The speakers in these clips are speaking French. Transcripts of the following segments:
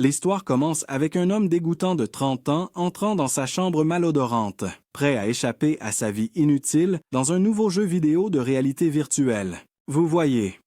L'histoire commence avec un homme dégoûtant de 30 ans entrant dans sa chambre malodorante, prêt à échapper à sa vie inutile dans un nouveau jeu vidéo de réalité virtuelle. Vous voyez,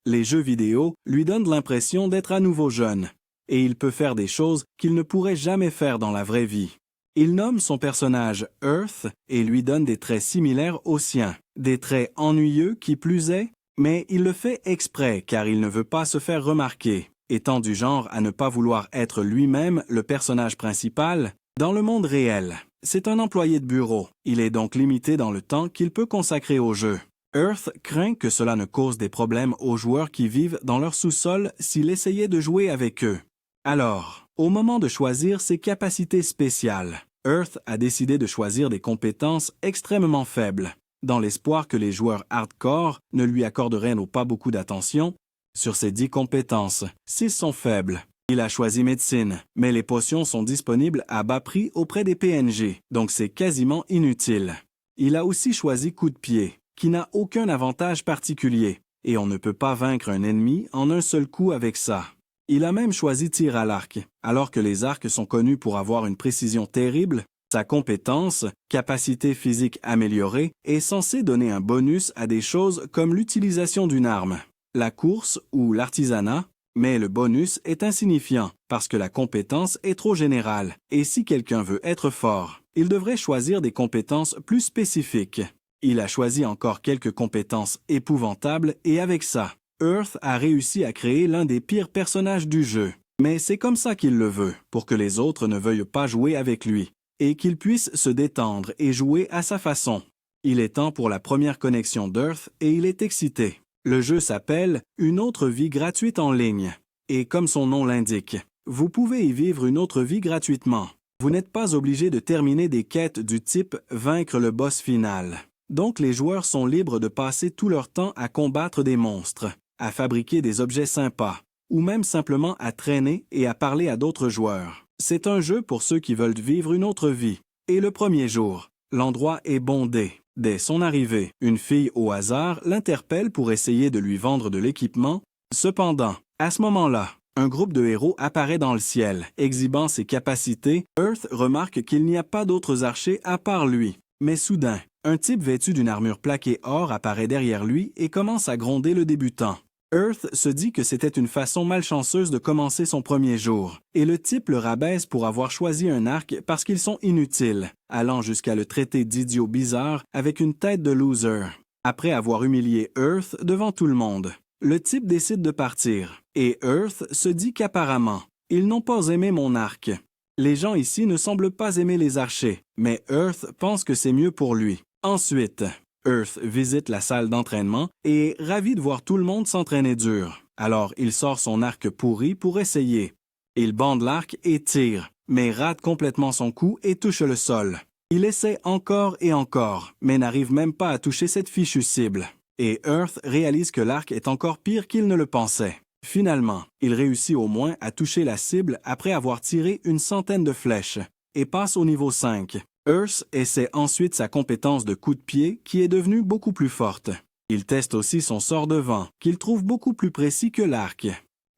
les jeux vidéo lui donnent l'impression d'être à nouveau jeune, et il peut faire des choses qu'il ne pourrait jamais faire dans la vraie vie. Il nomme son personnage Earth et lui donne des traits similaires aux siens, des traits ennuyeux qui plus est, mais il le fait exprès car il ne veut pas se faire remarquer. Étant du genre à ne pas vouloir être lui-même le personnage principal, dans le monde réel, c'est un employé de bureau. Il est donc limité dans le temps qu'il peut consacrer au jeu. Earth craint que cela ne cause des problèmes aux joueurs qui vivent dans leur sous-sol s'il essayait de jouer avec eux. Alors, au moment de choisir ses capacités spéciales, Earth a décidé de choisir des compétences extrêmement faibles, dans l'espoir que les joueurs hardcore ne lui accorderaient pas beaucoup d'attention. Sur ces 10 compétences, 6 sont faibles. Il a choisi médecine, mais les potions sont disponibles à bas prix auprès des PNJ, donc c'est quasiment inutile. Il a aussi choisi coup de pied, qui n'a aucun avantage particulier, et on ne peut pas vaincre un ennemi en un seul coup avec ça. Il a même choisi tir à l'arc, alors que les arcs sont connus pour avoir une précision terrible. Sa compétence, capacité physique améliorée, est censée donner un bonus à des choses comme l'utilisation d'une arme, la course ou l'artisanat, mais le bonus est insignifiant parce que la compétence est trop générale, et si quelqu'un veut être fort, il devrait choisir des compétences plus spécifiques. Il a choisi encore quelques compétences épouvantables et avec ça, Earth a réussi à créer l'un des pires personnages du jeu. Mais c'est comme ça qu'il le veut, pour que les autres ne veuillent pas jouer avec lui, et qu'il puisse se détendre et jouer à sa façon. Il est temps pour la première connexion d'Earth et il est excité. Le jeu s'appelle « Une autre vie gratuite en ligne ». Et comme son nom l'indique, vous pouvez y vivre une autre vie gratuitement. Vous n'êtes pas obligé de terminer des quêtes du type « Vaincre le boss final ». Donc les joueurs sont libres de passer tout leur temps à combattre des monstres, à fabriquer des objets sympas, ou même simplement à traîner et à parler à d'autres joueurs. C'est un jeu pour ceux qui veulent vivre une autre vie. Et le premier jour, l'endroit est bondé. Dès son arrivée, une fille au hasard l'interpelle pour essayer de lui vendre de l'équipement. Cependant, à ce moment-là, un groupe de héros apparaît dans le ciel, exhibant ses capacités. Earth remarque qu'il n'y a pas d'autres archers à part lui. Mais soudain, un type vêtu d'une armure plaquée or apparaît derrière lui et commence à gronder le débutant. Earth se dit que c'était une façon malchanceuse de commencer son premier jour, et le type le rabaisse pour avoir choisi un arc parce qu'ils sont inutiles, allant jusqu'à le traiter d'idiot bizarre avec une tête de loser. Après avoir humilié Earth devant tout le monde, le type décide de partir, et Earth se dit qu'apparemment, ils n'ont pas aimé mon arc. Les gens ici ne semblent pas aimer les archers, mais Earth pense que c'est mieux pour lui. Ensuite, Earth visite la salle d'entraînement et est ravi de voir tout le monde s'entraîner dur. Alors, il sort son arc pourri pour essayer. Il bande l'arc et tire, mais rate complètement son coup et touche le sol. Il essaie encore et encore, mais n'arrive même pas à toucher cette fichue cible. Et Earth réalise que l'arc est encore pire qu'il ne le pensait. Finalement, il réussit au moins à toucher la cible après avoir tiré une centaine de flèches, et passe au niveau 5. Earth essaie ensuite sa compétence de coup de pied qui est devenue beaucoup plus forte. Il teste aussi son sort de vent, qu'il trouve beaucoup plus précis que l'arc.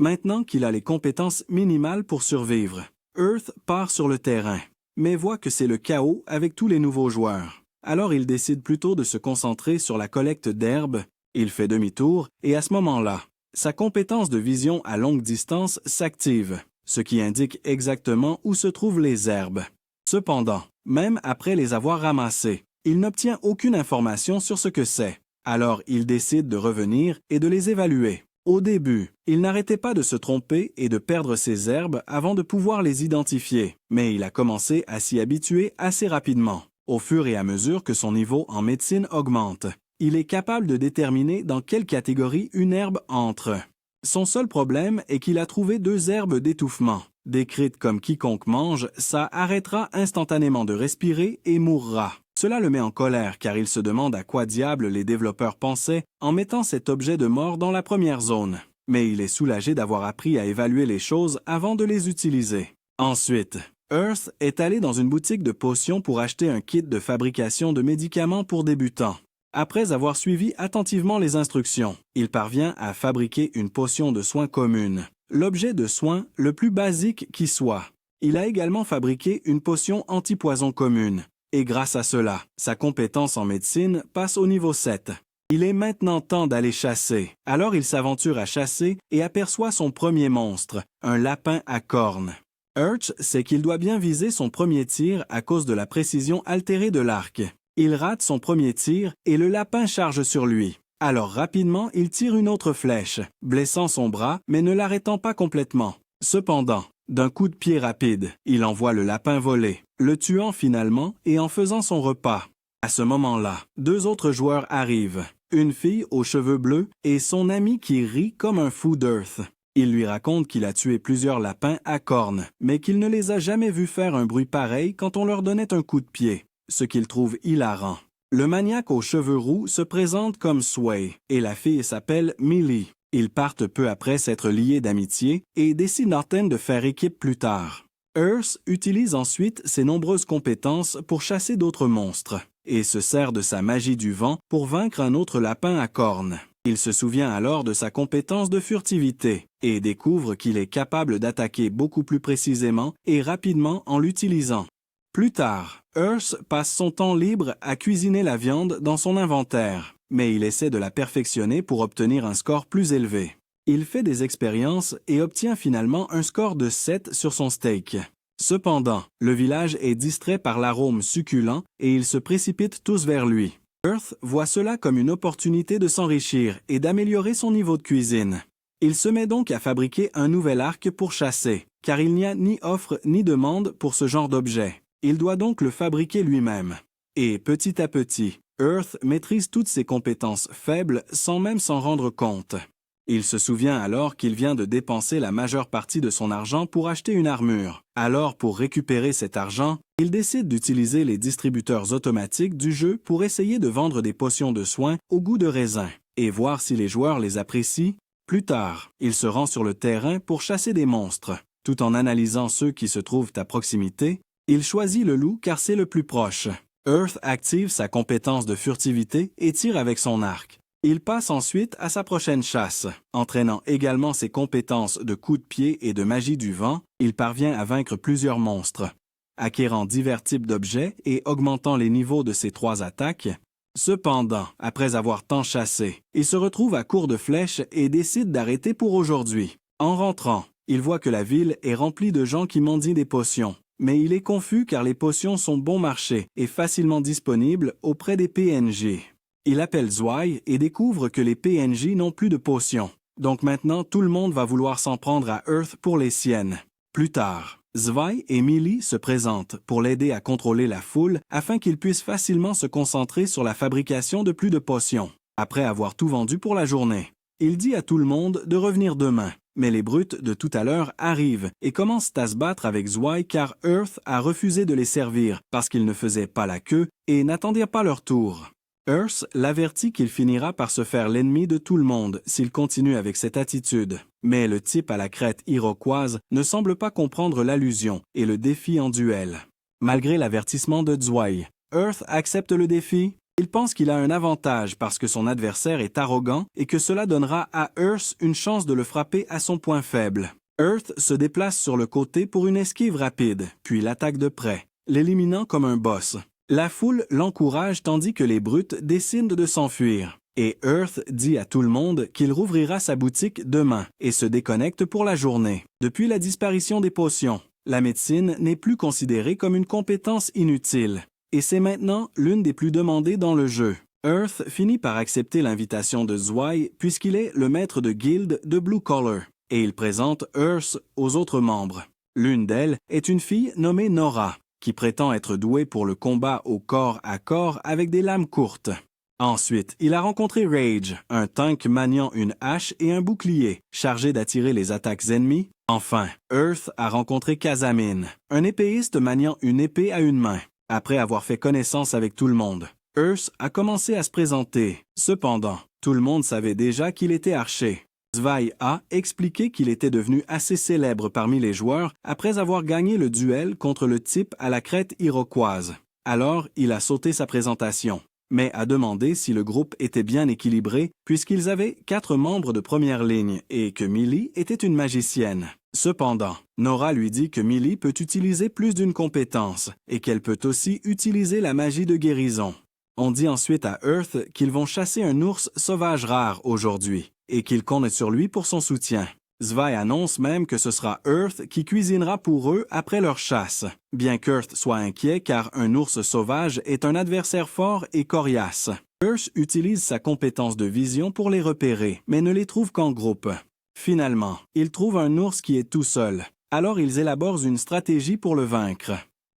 Maintenant qu'il a les compétences minimales pour survivre, Earth part sur le terrain, mais voit que c'est le chaos avec tous les nouveaux joueurs. Alors il décide plutôt de se concentrer sur la collecte d'herbes. Il fait demi-tour et à ce moment-là, sa compétence de vision à longue distance s'active, ce qui indique exactement où se trouvent les herbes. Cependant, même après les avoir ramassées, il n'obtient aucune information sur ce que c'est. Alors il décide de revenir et de les évaluer. Au début, il n'arrêtait pas de se tromper et de perdre ses herbes avant de pouvoir les identifier, mais il a commencé à s'y habituer assez rapidement. Au fur et à mesure que son niveau en médecine augmente, il est capable de déterminer dans quelle catégorie une herbe entre. Son seul problème est qu'il a trouvé 2 herbes d'étouffement. Décrites comme quiconque mange, ça arrêtera instantanément de respirer et mourra. Cela le met en colère car il se demande à quoi diable les développeurs pensaient en mettant cet objet de mort dans la première zone. Mais il est soulagé d'avoir appris à évaluer les choses avant de les utiliser. Ensuite, Earth est allé dans une boutique de potions pour acheter un kit de fabrication de médicaments pour débutants. Après avoir suivi attentivement les instructions, il parvient à fabriquer une potion de soins commune. l'objet de soin le plus basique qui soit. Il a également fabriqué une potion anti-poison commune. Et grâce à cela, sa compétence en médecine passe au niveau 7. Il est maintenant temps d'aller chasser. Alors il s'aventure à chasser et aperçoit son premier monstre, un lapin à cornes. Urch sait qu'il doit bien viser son premier tir à cause de la précision altérée de l'arc. Il rate son premier tir et le lapin charge sur lui. Alors rapidement, il tire une autre flèche, blessant son bras mais ne l'arrêtant pas complètement. Cependant, d'un coup de pied rapide, il envoie le lapin voler, le tuant finalement et en faisant son repas. À ce moment-là, 2 autres joueurs arrivent, une fille aux cheveux bleus et son ami qui rit comme un fou d'Earth. Il lui raconte qu'il a tué plusieurs lapins à cornes, mais qu'il ne les a jamais vus faire un bruit pareil quand on leur donnait un coup de pied, ce qu'il trouve hilarant. Le maniaque aux cheveux roux se présente comme Sway, et la fille s'appelle Millie. Ils partent peu après s'être liés d'amitié et décident de faire équipe plus tard. Earth utilise ensuite ses nombreuses compétences pour chasser d'autres monstres, et se sert de sa magie du vent pour vaincre un autre lapin à cornes. Il se souvient alors de sa compétence de furtivité, et découvre qu'il est capable d'attaquer beaucoup plus précisément et rapidement en l'utilisant. Plus tard, Earth passe son temps libre à cuisiner la viande dans son inventaire, mais il essaie de la perfectionner pour obtenir un score plus élevé. Il fait des expériences et obtient finalement un score de 7 sur son steak. Cependant, le village est distrait par l'arôme succulent et ils se précipitent tous vers lui. Earth voit cela comme une opportunité de s'enrichir et d'améliorer son niveau de cuisine. Il se met donc à fabriquer un nouvel arc pour chasser, car il n'y a ni offre ni demande pour ce genre d'objet. Il doit donc le fabriquer lui-même. Et petit à petit, Earth maîtrise toutes ses compétences faibles sans même s'en rendre compte. Il se souvient alors qu'il vient de dépenser la majeure partie de son argent pour acheter une armure. Alors, pour récupérer cet argent, il décide d'utiliser les distributeurs automatiques du jeu pour essayer de vendre des potions de soins au goût de raisin et voir si les joueurs les apprécient. Plus tard, il se rend sur le terrain pour chasser des monstres. Tout en analysant ceux qui se trouvent à proximité, il choisit le loup car c'est le plus proche. Earth active sa compétence de furtivité et tire avec son arc. Il passe ensuite à sa prochaine chasse. Entraînant également ses compétences de coup de pied et de magie du vent, il parvient à vaincre plusieurs monstres, acquérant divers types d'objets et augmentant les niveaux de ses 3 attaques. Cependant, après avoir tant chassé, il se retrouve à court de flèches et décide d'arrêter pour aujourd'hui. En rentrant, il voit que la ville est remplie de gens qui mendient des potions. Mais il est confus car les potions sont bon marché et facilement disponibles auprès des PNJ. Il appelle Zwei et découvre que les PNJ n'ont plus de potions. Donc maintenant, tout le monde va vouloir s'en prendre à Earth pour les siennes. Plus tard, Zwei et Millie se présentent pour l'aider à contrôler la foule afin qu'il puisse facilement se concentrer sur la fabrication de plus de potions, après avoir tout vendu pour la journée. Il dit à tout le monde de revenir demain. Mais les brutes de tout à l'heure arrivent et commencent à se battre avec Zwei car Earth a refusé de les servir parce qu'ils ne faisaient pas la queue et n'attendirent pas leur tour. Earth l'avertit qu'il finira par se faire l'ennemi de tout le monde s'il continue avec cette attitude. Mais le type à la crête iroquoise ne semble pas comprendre l'allusion et le défie en duel. Malgré l'avertissement de Zwei, Earth accepte le défi. Il pense qu'il a un avantage parce que son adversaire est arrogant et que cela donnera à Earth une chance de le frapper à son point faible. Earth se déplace sur le côté pour une esquive rapide, puis l'attaque de près, l'éliminant comme un boss. La foule l'encourage tandis que les brutes décident de s'enfuir. Et Earth dit à tout le monde qu'il rouvrira sa boutique demain et se déconnecte pour la journée. Depuis la disparition des potions, la médecine n'est plus considérée comme une compétence inutile. Et c'est maintenant l'une des plus demandées dans le jeu. Earth finit par accepter l'invitation de Zwei puisqu'il est le maître de guilde de Blue Collar, et il présente Earth aux autres membres. L'une d'elles est une fille nommée Nora, qui prétend être douée pour le combat au corps à corps avec des lames courtes. Ensuite, il a rencontré Rage, un tank maniant une hache et un bouclier, chargé d'attirer les attaques ennemies. Enfin, Earth a rencontré Casamine, un épéiste maniant une épée à une main. Après avoir fait connaissance avec tout le monde, Earth a commencé à se présenter. Cependant, tout le monde savait déjà qu'il était archer. Zwei a expliqué qu'il était devenu assez célèbre parmi les joueurs après avoir gagné le duel contre le type à la crête iroquoise. Alors, il a sauté sa présentation. mais a demandé si le groupe était bien équilibré puisqu'ils avaient 4 membres de première ligne et que Millie était une magicienne. Cependant, Nora lui dit que Millie peut utiliser plus d'une compétence et qu'elle peut aussi utiliser la magie de guérison. On dit ensuite à Earth qu'ils vont chasser un ours sauvage rare aujourd'hui et qu'ils comptent sur lui pour son soutien. Zwei annonce même que ce sera Earth qui cuisinera pour eux après leur chasse, bien qu'Earth soit inquiet car un ours sauvage est un adversaire fort et coriace. Earth utilise sa compétence de vision pour les repérer, mais ne les trouve qu'en groupe. Finalement, il trouve un ours qui est tout seul. Alors ils élaborent une stratégie pour le vaincre.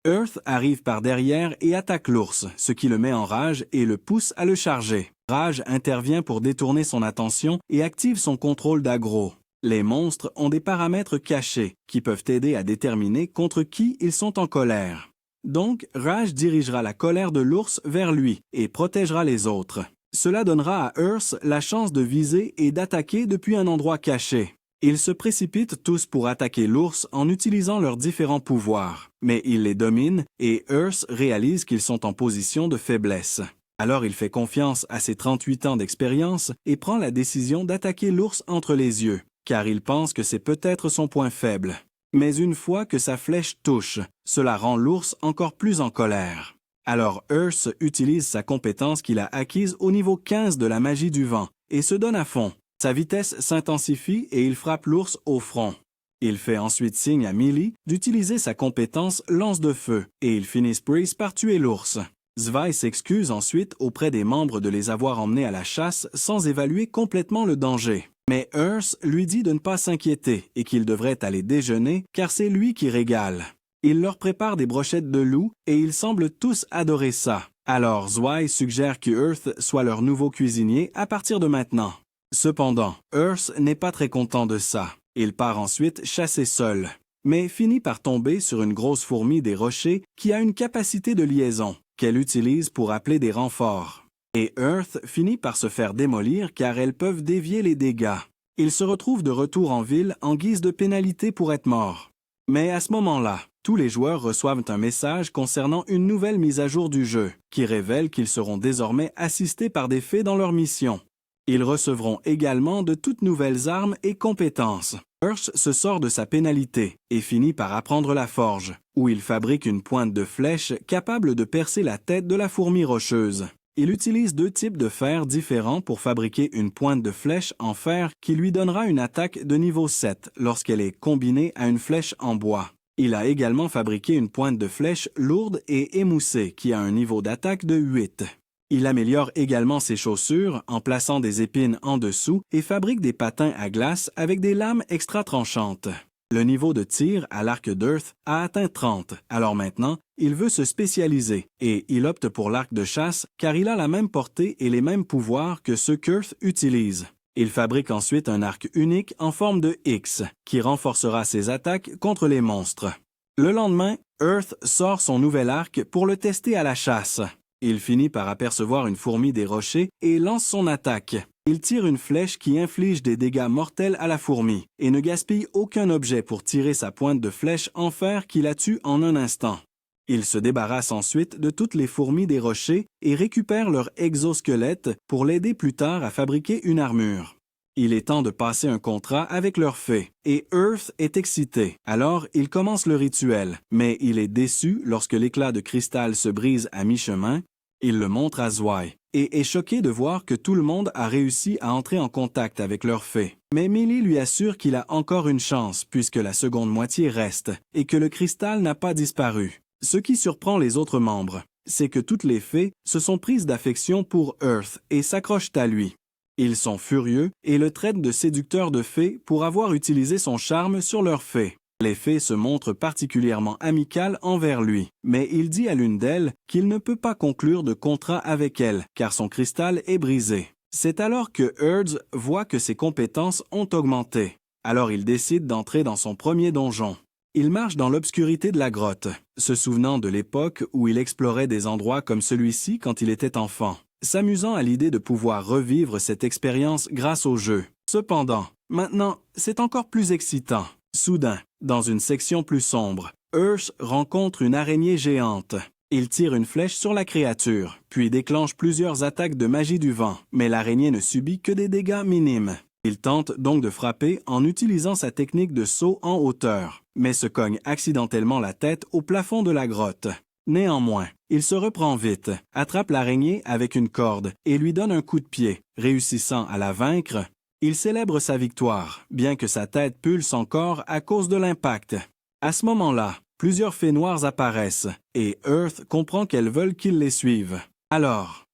Earth arrive par derrière et attaque l'ours, ce qui le met en rage et le pousse à le charger. Rage intervient pour détourner son attention et active son contrôle d'aggro. Les monstres ont des paramètres cachés qui peuvent aider à déterminer contre qui ils sont en colère. Donc, Rage dirigera la colère de l'ours vers lui et protégera les autres. Cela donnera à Earth la chance de viser et d'attaquer depuis un endroit caché. Ils se précipitent tous pour attaquer l'ours en utilisant leurs différents pouvoirs, mais il les domine et Earth réalise qu'ils sont en position de faiblesse. Alors il fait confiance à ses 38 ans d'expérience et prend la décision d'attaquer l'ours entre les yeux, car il pense que c'est peut-être son point faible. Mais une fois que sa flèche touche, cela rend l'ours encore plus en colère. Alors Earth utilise sa compétence qu'il a acquise au niveau 15 de la magie du vent et se donne à fond. Sa vitesse s'intensifie et il frappe l'ours au front. Il fait ensuite signe à Millie d'utiliser sa compétence lance de feu et ils finissent prise par tuer l'ours. Zwei s'excuse ensuite auprès des membres de les avoir emmenés à la chasse sans évaluer complètement le danger. Mais Earth lui dit de ne pas s'inquiéter et qu'ils devraient aller déjeuner car c'est lui qui régale. Il leur prépare des brochettes de loup et ils semblent tous adorer ça. Alors Zwei suggère que Earth soit leur nouveau cuisinier à partir de maintenant. Cependant, Earth n'est pas très content de ça. Il part ensuite chasser seul, mais finit par tomber sur une grosse fourmi des rochers qui a une capacité de liaison qu'elle utilise pour appeler des renforts. Et Earth finit par se faire démolir car elles peuvent dévier les dégâts. Il se retrouve de retour en ville en guise de pénalité pour être mort. Mais à ce moment-là, tous les joueurs reçoivent un message concernant une nouvelle mise à jour du jeu, qui révèle qu'ils seront désormais assistés par des fées dans leur mission. Ils recevront également de toutes nouvelles armes et compétences. Earth se sort de sa pénalité et finit par apprendre la forge, où il fabrique une pointe de flèche capable de percer la tête de la fourmi rocheuse. Il utilise 2 types de fer différents pour fabriquer une pointe de flèche en fer qui lui donnera une attaque de niveau 7 lorsqu'elle est combinée à une flèche en bois. Il a également fabriqué une pointe de flèche lourde et émoussée qui a un niveau d'attaque de 8. Il améliore également ses chaussures en plaçant des épines en dessous et fabrique des patins à glace avec des lames extra tranchantes. Le niveau de tir à l'arc d'Earth a atteint 30, alors maintenant, il veut se spécialiser et il opte pour l'arc de chasse car il a la même portée et les mêmes pouvoirs que ceux qu'Earth utilise. Il fabrique ensuite un arc unique en forme de X qui renforcera ses attaques contre les monstres. Le lendemain, Earth sort son nouvel arc pour le tester à la chasse. Il finit par apercevoir une fourmi des rochers et lance son attaque. Il tire une flèche qui inflige des dégâts mortels à la fourmi et ne gaspille aucun objet pour tirer sa pointe de flèche en fer qui la tue en un instant. Il se débarrasse ensuite de toutes les fourmis des rochers et récupère leur exosquelette pour l'aider plus tard à fabriquer une armure. Il est temps de passer un contrat avec leur fée, et Earth est excité. Alors, il commence le rituel, mais il est déçu lorsque l'éclat de cristal se brise à mi-chemin. Il le montre à Zwei, et est choqué de voir que tout le monde a réussi à entrer en contact avec leur fée. Mais Millie lui assure qu'il a encore une chance, puisque la seconde moitié reste, et que le cristal n'a pas disparu. Ce qui surprend les autres membres, c'est que toutes les fées se sont prises d'affection pour Earth et s'accrochent à lui. Ils sont furieux et le traitent de séducteur de fées pour avoir utilisé son charme sur leur fée. Les fées se montrent particulièrement amicales envers lui, mais il dit à l'une d'elles qu'il ne peut pas conclure de contrat avec elle, car son cristal est brisé. C'est alors que Earth voit que ses compétences ont augmenté. Alors il décide d'entrer dans son premier donjon. Il marche dans l'obscurité de la grotte, se souvenant de l'époque où il explorait des endroits comme celui-ci quand il était enfant, s'amusant à l'idée de pouvoir revivre cette expérience grâce au jeu. Cependant, maintenant, c'est encore plus excitant. Soudain, dans une section plus sombre, Earth rencontre une araignée géante. Il tire une flèche sur la créature, puis déclenche plusieurs attaques de magie du vent, mais l'araignée ne subit que des dégâts minimes. Il tente donc de frapper en utilisant sa technique de saut en hauteur, mais se cogne accidentellement la tête au plafond de la grotte. Néanmoins, il se reprend vite, attrape l'araignée avec une corde et lui donne un coup de pied, réussissant à la vaincre. Il célèbre sa victoire, bien que sa tête pulse encore à cause de l'impact. À ce moment-là, plusieurs fées noires apparaissent, et Earth comprend qu'elles veulent qu'il les suive. Alors,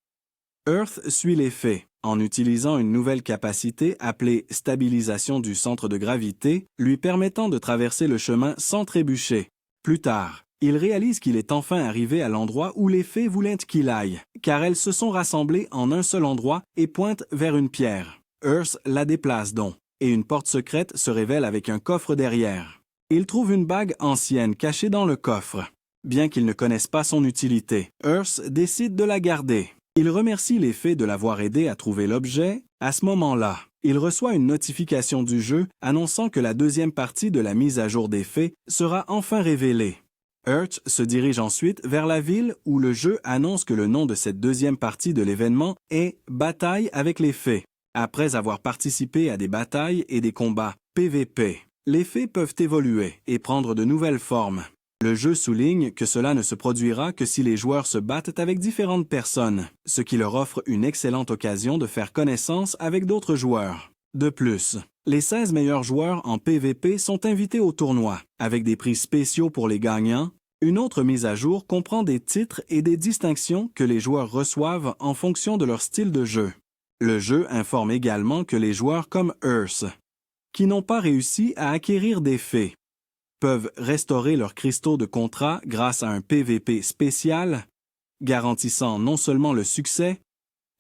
Earth suit les fées, en utilisant une nouvelle capacité appelée stabilisation du centre de gravité, lui permettant de traverser le chemin sans trébucher. Plus tard, il réalise qu'il est enfin arrivé à l'endroit où les fées voulaient qu'il aille, car elles se sont rassemblées en un seul endroit et pointent vers une pierre. Earth la déplace donc, et une porte secrète se révèle avec un coffre derrière. Il trouve une bague ancienne cachée dans le coffre. Bien qu'il ne connaisse pas son utilité, Earth décide de la garder. Il remercie les fées de l'avoir aidé à trouver l'objet. À ce moment-là, il reçoit une notification du jeu annonçant que la deuxième partie de la mise à jour des fées sera enfin révélée. Earth se dirige ensuite vers la ville où le jeu annonce que le nom de cette deuxième partie de l'événement est « Bataille avec les fées ». Après avoir participé à des batailles et des combats PVP, les fées peuvent évoluer et prendre de nouvelles formes. Le jeu souligne que cela ne se produira que si les joueurs se battent avec différentes personnes, ce qui leur offre une excellente occasion de faire connaissance avec d'autres joueurs. De plus, les 16 meilleurs joueurs en PVP sont invités au tournoi, avec des prix spéciaux pour les gagnants. Une autre mise à jour comprend des titres et des distinctions que les joueurs reçoivent en fonction de leur style de jeu. Le jeu informe également que les joueurs comme Earth, qui n'ont pas réussi à acquérir des fées, peuvent restaurer leurs cristaux de contrat grâce à un PVP spécial, garantissant non seulement le succès,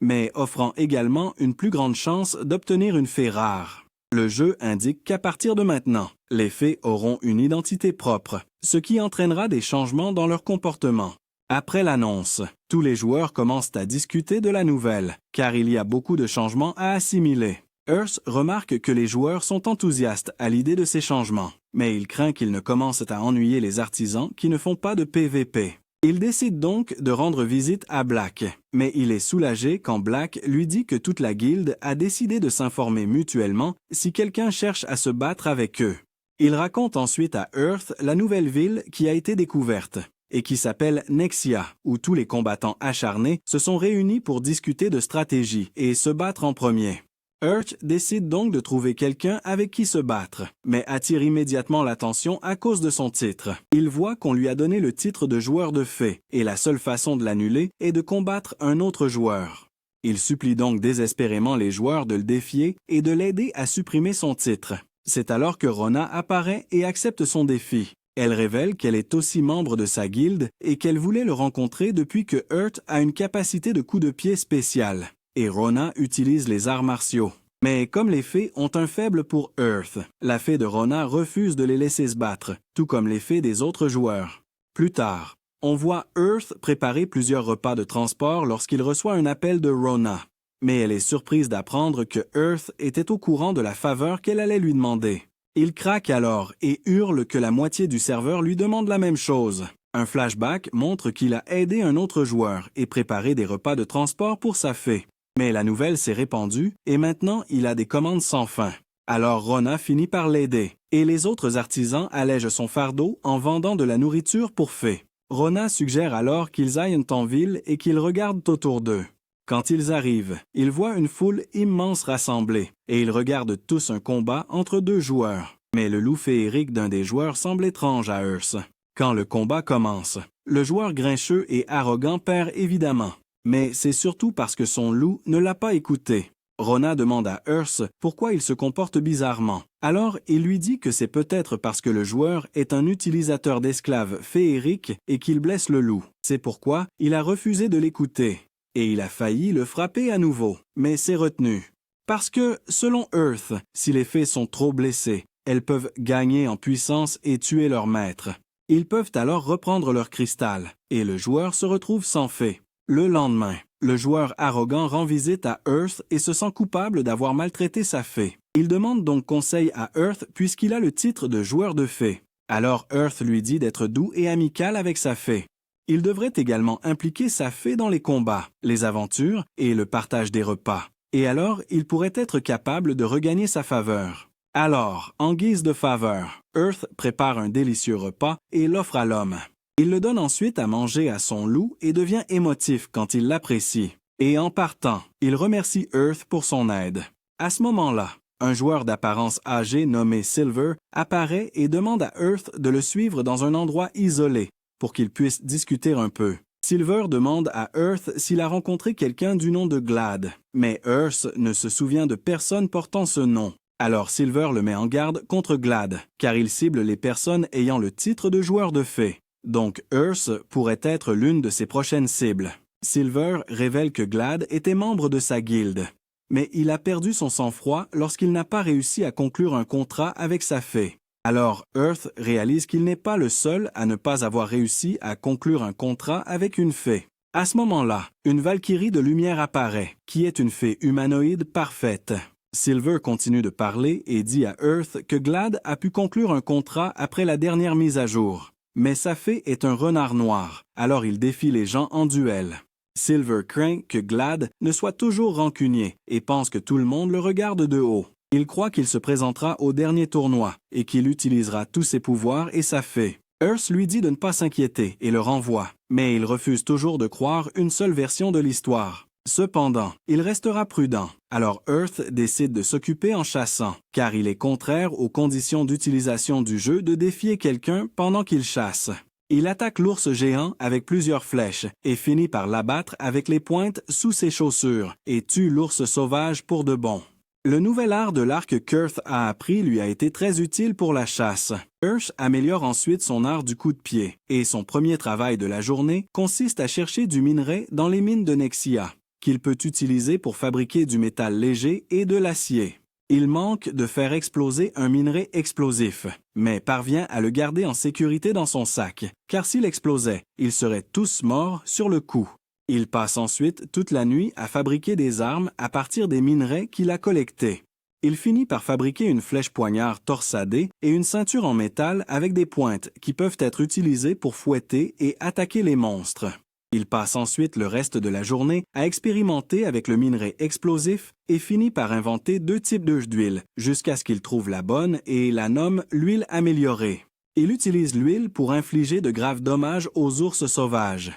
mais offrant également une plus grande chance d'obtenir une fée rare. Le jeu indique qu'à partir de maintenant, les fées auront une identité propre, ce qui entraînera des changements dans leur comportement. Après l'annonce, tous les joueurs commencent à discuter de la nouvelle, car il y a beaucoup de changements à assimiler. Earth remarque que les joueurs sont enthousiastes à l'idée de ces changements, mais il craint qu'ils ne commencent à ennuyer les artisans qui ne font pas de PVP. Il décide donc de rendre visite à Black, mais il est soulagé quand Black lui dit que toute la guilde a décidé de s'informer mutuellement si quelqu'un cherche à se battre avec eux. Il raconte ensuite à Earth la nouvelle ville qui a été découverte, et qui s'appelle Nexia, où tous les combattants acharnés se sont réunis pour discuter de stratégie et se battre en premier. Earth décide donc de trouver quelqu'un avec qui se battre, mais attire immédiatement l'attention à cause de son titre. Il voit qu'on lui a donné le titre de joueur de fées, et la seule façon de l'annuler est de combattre un autre joueur. Il supplie donc désespérément les joueurs de le défier et de l'aider à supprimer son titre. C'est alors que Rona apparaît et accepte son défi. Elle révèle qu'elle est aussi membre de sa guilde et qu'elle voulait le rencontrer depuis que Earth a une capacité de coup de pied spéciale. Et Rona utilise les arts martiaux. Mais comme les fées ont un faible pour Earth, la fée de Rona refuse de les laisser se battre, tout comme les fées des autres joueurs. Plus tard, on voit Earth préparer plusieurs repas de transport lorsqu'il reçoit un appel de Rona. Mais elle est surprise d'apprendre que Earth était au courant de la faveur qu'elle allait lui demander. Il craque alors et hurle que la moitié du serveur lui demande la même chose. Un flashback montre qu'il a aidé un autre joueur et préparé des repas de transport pour sa fée. Mais la nouvelle s'est répandue et maintenant il a des commandes sans fin. Alors Rona finit par l'aider et les autres artisans allègent son fardeau en vendant de la nourriture pour fées. Rona suggère alors qu'ils aillent en ville et qu'ils regardent autour d'eux. Quand ils arrivent, ils voient une foule immense rassemblée et ils regardent tous un combat entre deux joueurs. Mais le loup féerique d'un des joueurs semble étrange à Earth. Quand le combat commence, le joueur grincheux et arrogant perd évidemment. Mais c'est surtout parce que son loup ne l'a pas écouté. Rona demande à Earth pourquoi il se comporte bizarrement. Alors il lui dit que c'est peut-être parce que le joueur est un utilisateur d'esclaves féeriques et qu'il blesse le loup. C'est pourquoi il a refusé de l'écouter. Et il a failli le frapper à nouveau, mais s'est retenu. Parce que, selon Earth, si les fées sont trop blessées, elles peuvent gagner en puissance et tuer leur maître. Ils peuvent alors reprendre leur cristal, et le joueur se retrouve sans fée. Le lendemain, le joueur arrogant rend visite à Earth et se sent coupable d'avoir maltraité sa fée. Il demande donc conseil à Earth puisqu'il a le titre de joueur de fée. Alors Earth lui dit d'être doux et amical avec sa fée. Il devrait également impliquer sa fée dans les combats, les aventures et le partage des repas. Et alors, il pourrait être capable de regagner sa faveur. Alors, en guise de faveur, Earth prépare un délicieux repas et l'offre à l'homme. Il le donne ensuite à manger à son loup et devient émotif quand il l'apprécie. Et en partant, il remercie Earth pour son aide. À ce moment-là, un joueur d'apparence âgée nommé Silver apparaît et demande à Earth de le suivre dans un endroit isolé pour qu'ils puissent discuter un peu. Silver demande à Earth s'il a rencontré quelqu'un du nom de Glad, mais Earth ne se souvient de personne portant ce nom. Alors Silver le met en garde contre Glad, car il cible les personnes ayant le titre de joueur de fée. Donc Earth pourrait être l'une de ses prochaines cibles. Silver révèle que Glad était membre de sa guilde, mais il a perdu son sang-froid lorsqu'il n'a pas réussi à conclure un contrat avec sa fée. Alors Earth réalise qu'il n'est pas le seul à ne pas avoir réussi à conclure un contrat avec une fée. À ce moment-là, une Valkyrie de lumière apparaît, qui est une fée humanoïde parfaite. Silver continue de parler et dit à Earth que Glad a pu conclure un contrat après la dernière mise à jour. Mais sa fée est un renard noir, alors il défie les gens en duel. Silver craint que Glad ne soit toujours rancunier et pense que tout le monde le regarde de haut. Il croit qu'il se présentera au dernier tournoi et qu'il utilisera tous ses pouvoirs et sa fée. Earth lui dit de ne pas s'inquiéter et le renvoie, mais il refuse toujours de croire une seule version de l'histoire. Cependant, il restera prudent, alors Earth décide de s'occuper en chassant, car il est contraire aux conditions d'utilisation du jeu de défier quelqu'un pendant qu'il chasse. Il attaque l'ours géant avec plusieurs flèches et finit par l'abattre avec les pointes sous ses chaussures et tue l'ours sauvage pour de bon. Le nouvel art de l'arc qu'Earth a appris lui a été très utile pour la chasse. Earth améliore ensuite son art du coup de pied, et son premier travail de la journée consiste à chercher du minerai dans les mines de Nexia, qu'il peut utiliser pour fabriquer du métal léger et de l'acier. Il manque de faire exploser un minerai explosif, mais parvient à le garder en sécurité dans son sac, car s'il explosait, ils seraient tous morts sur le coup. Il passe ensuite toute la nuit à fabriquer des armes à partir des minerais qu'il a collectés. Il finit par fabriquer une flèche poignard torsadée et une ceinture en métal avec des pointes qui peuvent être utilisées pour fouetter et attaquer les monstres. Il passe ensuite le reste de la journée à expérimenter avec le minerai explosif et finit par inventer 2 types d'huile jusqu'à ce qu'il trouve la bonne et la nomme l'huile améliorée. Il utilise l'huile pour infliger de graves dommages aux ours sauvages.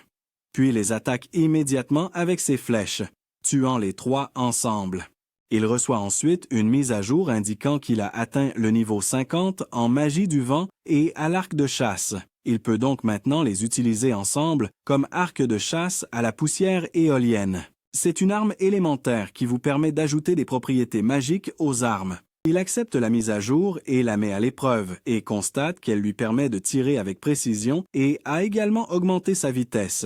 Puis les attaque immédiatement avec ses flèches, tuant les 3 ensemble. Il reçoit ensuite une mise à jour indiquant qu'il a atteint le niveau 50 en magie du vent et à l'arc de chasse. Il peut donc maintenant les utiliser ensemble comme arc de chasse à la poussière éolienne. C'est une arme élémentaire qui vous permet d'ajouter des propriétés magiques aux armes. Il accepte la mise à jour et la met à l'épreuve et constate qu'elle lui permet de tirer avec précision et a également augmenté sa vitesse.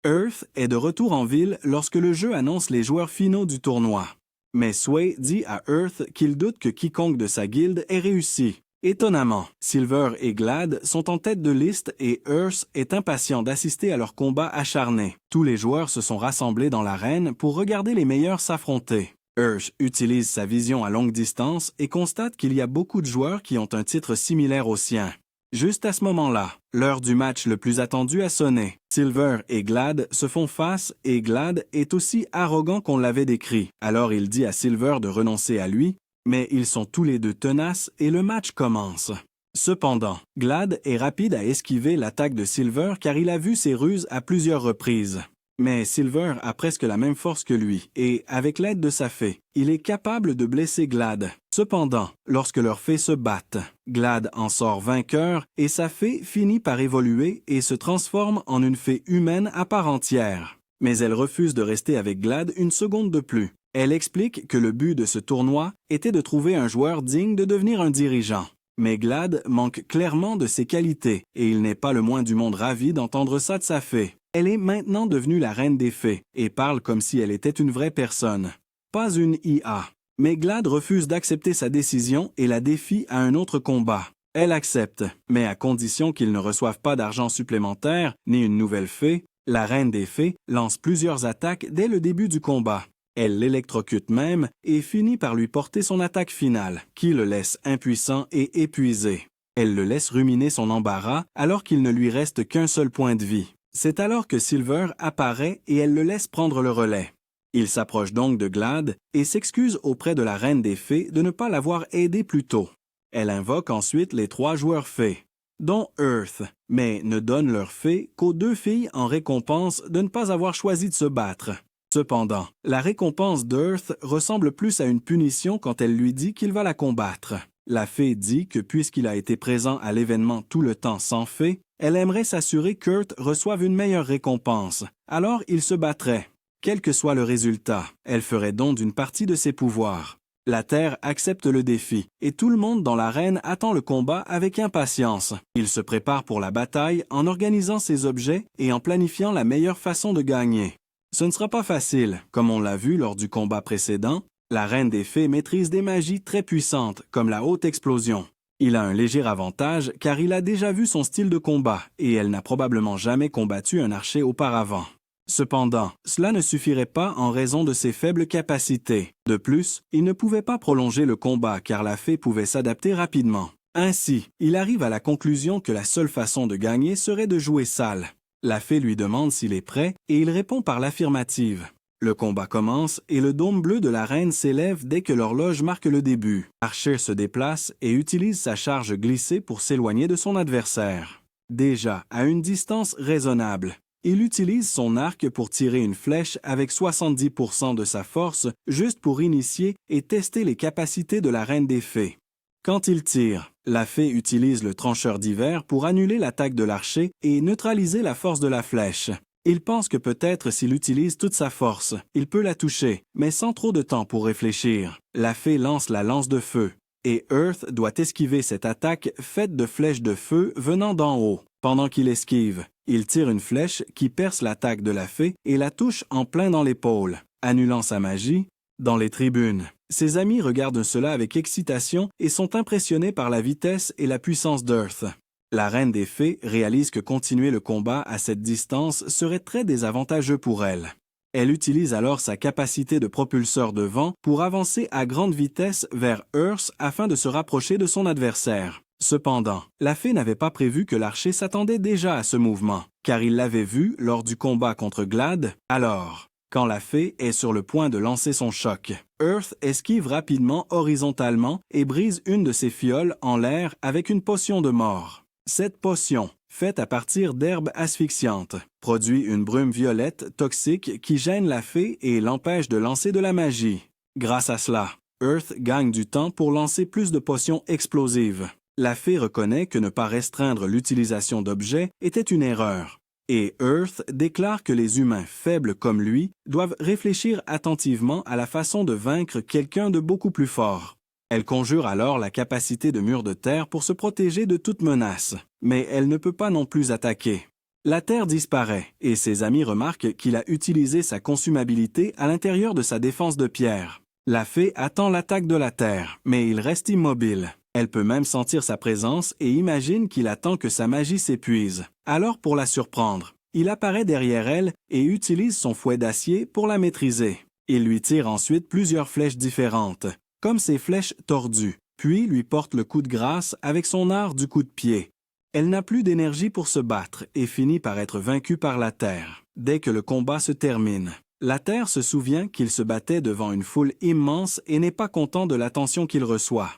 Earth est de retour en ville lorsque le jeu annonce les joueurs finaux du tournoi. Mais Sway dit à Earth qu'il doute que quiconque de sa guilde ait réussi. Étonnamment, Silver et Glad sont en tête de liste et Earth est impatient d'assister à leur combat acharné. Tous les joueurs se sont rassemblés dans l'arène pour regarder les meilleurs s'affronter. Earth utilise sa vision à longue distance et constate qu'il y a beaucoup de joueurs qui ont un titre similaire au sien. Juste à ce moment-là, l'heure du match le plus attendu a sonné. Silver et Glad se font face et Glad est aussi arrogant qu'on l'avait décrit. Alors il dit à Silver de renoncer à lui, mais ils sont tous les deux tenaces et le match commence. Cependant, Glad est rapide à esquiver l'attaque de Silver car il a vu ses ruses à plusieurs reprises. Mais Silver a presque la même force que lui, et avec l'aide de sa fée, il est capable de blesser Glad. Cependant, lorsque leurs fées se battent, Glad en sort vainqueur et sa fée finit par évoluer et se transforme en une fée humaine à part entière. Mais elle refuse de rester avec Glad une seconde de plus. Elle explique que le but de ce tournoi était de trouver un joueur digne de devenir un dirigeant. Mais Glad manque clairement de ses qualités, et il n'est pas le moins du monde ravi d'entendre ça de sa fée. Elle est maintenant devenue la reine des fées, et parle comme si elle était une vraie personne. Pas une IA. Mais Glad refuse d'accepter sa décision et la défie à un autre combat. Elle accepte, mais à condition qu'ils ne reçoivent pas d'argent supplémentaire, ni une nouvelle fée. La reine des fées lance plusieurs attaques dès le début du combat. Elle l'électrocute même et finit par lui porter son attaque finale, qui le laisse impuissant et épuisé. Elle le laisse ruminer son embarras alors qu'il ne lui reste qu'un seul point de vie. C'est alors que Silver apparaît et elle le laisse prendre le relais. Il s'approche donc de Glad et s'excuse auprès de la reine des fées de ne pas l'avoir aidé plus tôt. Elle invoque ensuite les 3 joueurs fées, dont Earth, mais ne donne leur fée qu'aux 2 filles en récompense de ne pas avoir choisi de se battre. Cependant, la récompense d'Earth ressemble plus à une punition quand elle lui dit qu'il va la combattre. La fée dit que puisqu'il a été présent à l'événement tout le temps sans fée, elle aimerait s'assurer qu'Earth reçoive une meilleure récompense. Alors il se battrait. Quel que soit le résultat, elle ferait don d'une partie de ses pouvoirs. La Terre accepte le défi, et tout le monde dans l'arène attend le combat avec impatience. Il se prépare pour la bataille en organisant ses objets et en planifiant la meilleure façon de gagner. Ce ne sera pas facile, comme on l'a vu lors du combat précédent. La Reine des Fées maîtrise des magies très puissantes, comme la haute explosion. Il a un léger avantage car il a déjà vu son style de combat, et elle n'a probablement jamais combattu un archer auparavant. Cependant, cela ne suffirait pas en raison de ses faibles capacités. De plus, il ne pouvait pas prolonger le combat car la fée pouvait s'adapter rapidement. Ainsi, il arrive à la conclusion que la seule façon de gagner serait de jouer sale. La fée lui demande s'il est prêt et il répond par l'affirmative. Le combat commence et le dôme bleu de la reine s'élève dès que l'horloge marque le début. Archer se déplace et utilise sa charge glissée pour s'éloigner de son adversaire. Déjà à une distance raisonnable, il utilise son arc pour tirer une flèche avec 70% de sa force juste pour initier et tester les capacités de la reine des fées. Quand il tire, la fée utilise le trancheur d'hiver pour annuler l'attaque de l'archer et neutraliser la force de la flèche. Il pense que peut-être s'il utilise toute sa force, il peut la toucher, mais sans trop de temps pour réfléchir. La fée lance la lance de feu, et Earth doit esquiver cette attaque faite de flèches de feu venant d'en haut. Pendant qu'il esquive, il tire une flèche qui perce l'attaque de la fée et la touche en plein dans l'épaule, annulant sa magie. Dans les tribunes, ses amis regardent cela avec excitation et sont impressionnés par la vitesse et la puissance d'Earth. La reine des fées réalise que continuer le combat à cette distance serait très désavantageux pour elle. Elle utilise alors sa capacité de propulseur de vent pour avancer à grande vitesse vers Earth afin de se rapprocher de son adversaire. Cependant, la fée n'avait pas prévu que l'archer s'attendait déjà à ce mouvement, car il l'avait vu lors du combat contre Glad. Alors, quand la fée est sur le point de lancer son choc, Earth esquive rapidement horizontalement et brise une de ses fioles en l'air avec une potion de mort. Cette potion, faite à partir d'herbes asphyxiantes, produit une brume violette toxique qui gêne la fée et l'empêche de lancer de la magie. Grâce à cela, Earth gagne du temps pour lancer plus de potions explosives. La fée reconnaît que ne pas restreindre l'utilisation d'objets était une erreur, et Earth déclare que les humains faibles comme lui doivent réfléchir attentivement à la façon de vaincre quelqu'un de beaucoup plus fort. Elle conjure alors la capacité de mur de terre pour se protéger de toute menace, mais elle ne peut pas non plus attaquer. La terre disparaît, et ses amis remarquent qu'il a utilisé sa consumabilité à l'intérieur de sa défense de pierre. La fée attend l'attaque de la terre, mais il reste immobile. Elle peut même sentir sa présence et imagine qu'il attend que sa magie s'épuise. Alors pour la surprendre, il apparaît derrière elle et utilise son fouet d'acier pour la maîtriser. Il lui tire ensuite plusieurs flèches différentes, comme ces flèches tordues, puis lui porte le coup de grâce avec son art du coup de pied. Elle n'a plus d'énergie pour se battre et finit par être vaincue par la terre. Dès que le combat se termine, la terre se souvient qu'il se battait devant une foule immense et n'est pas content de l'attention qu'il reçoit.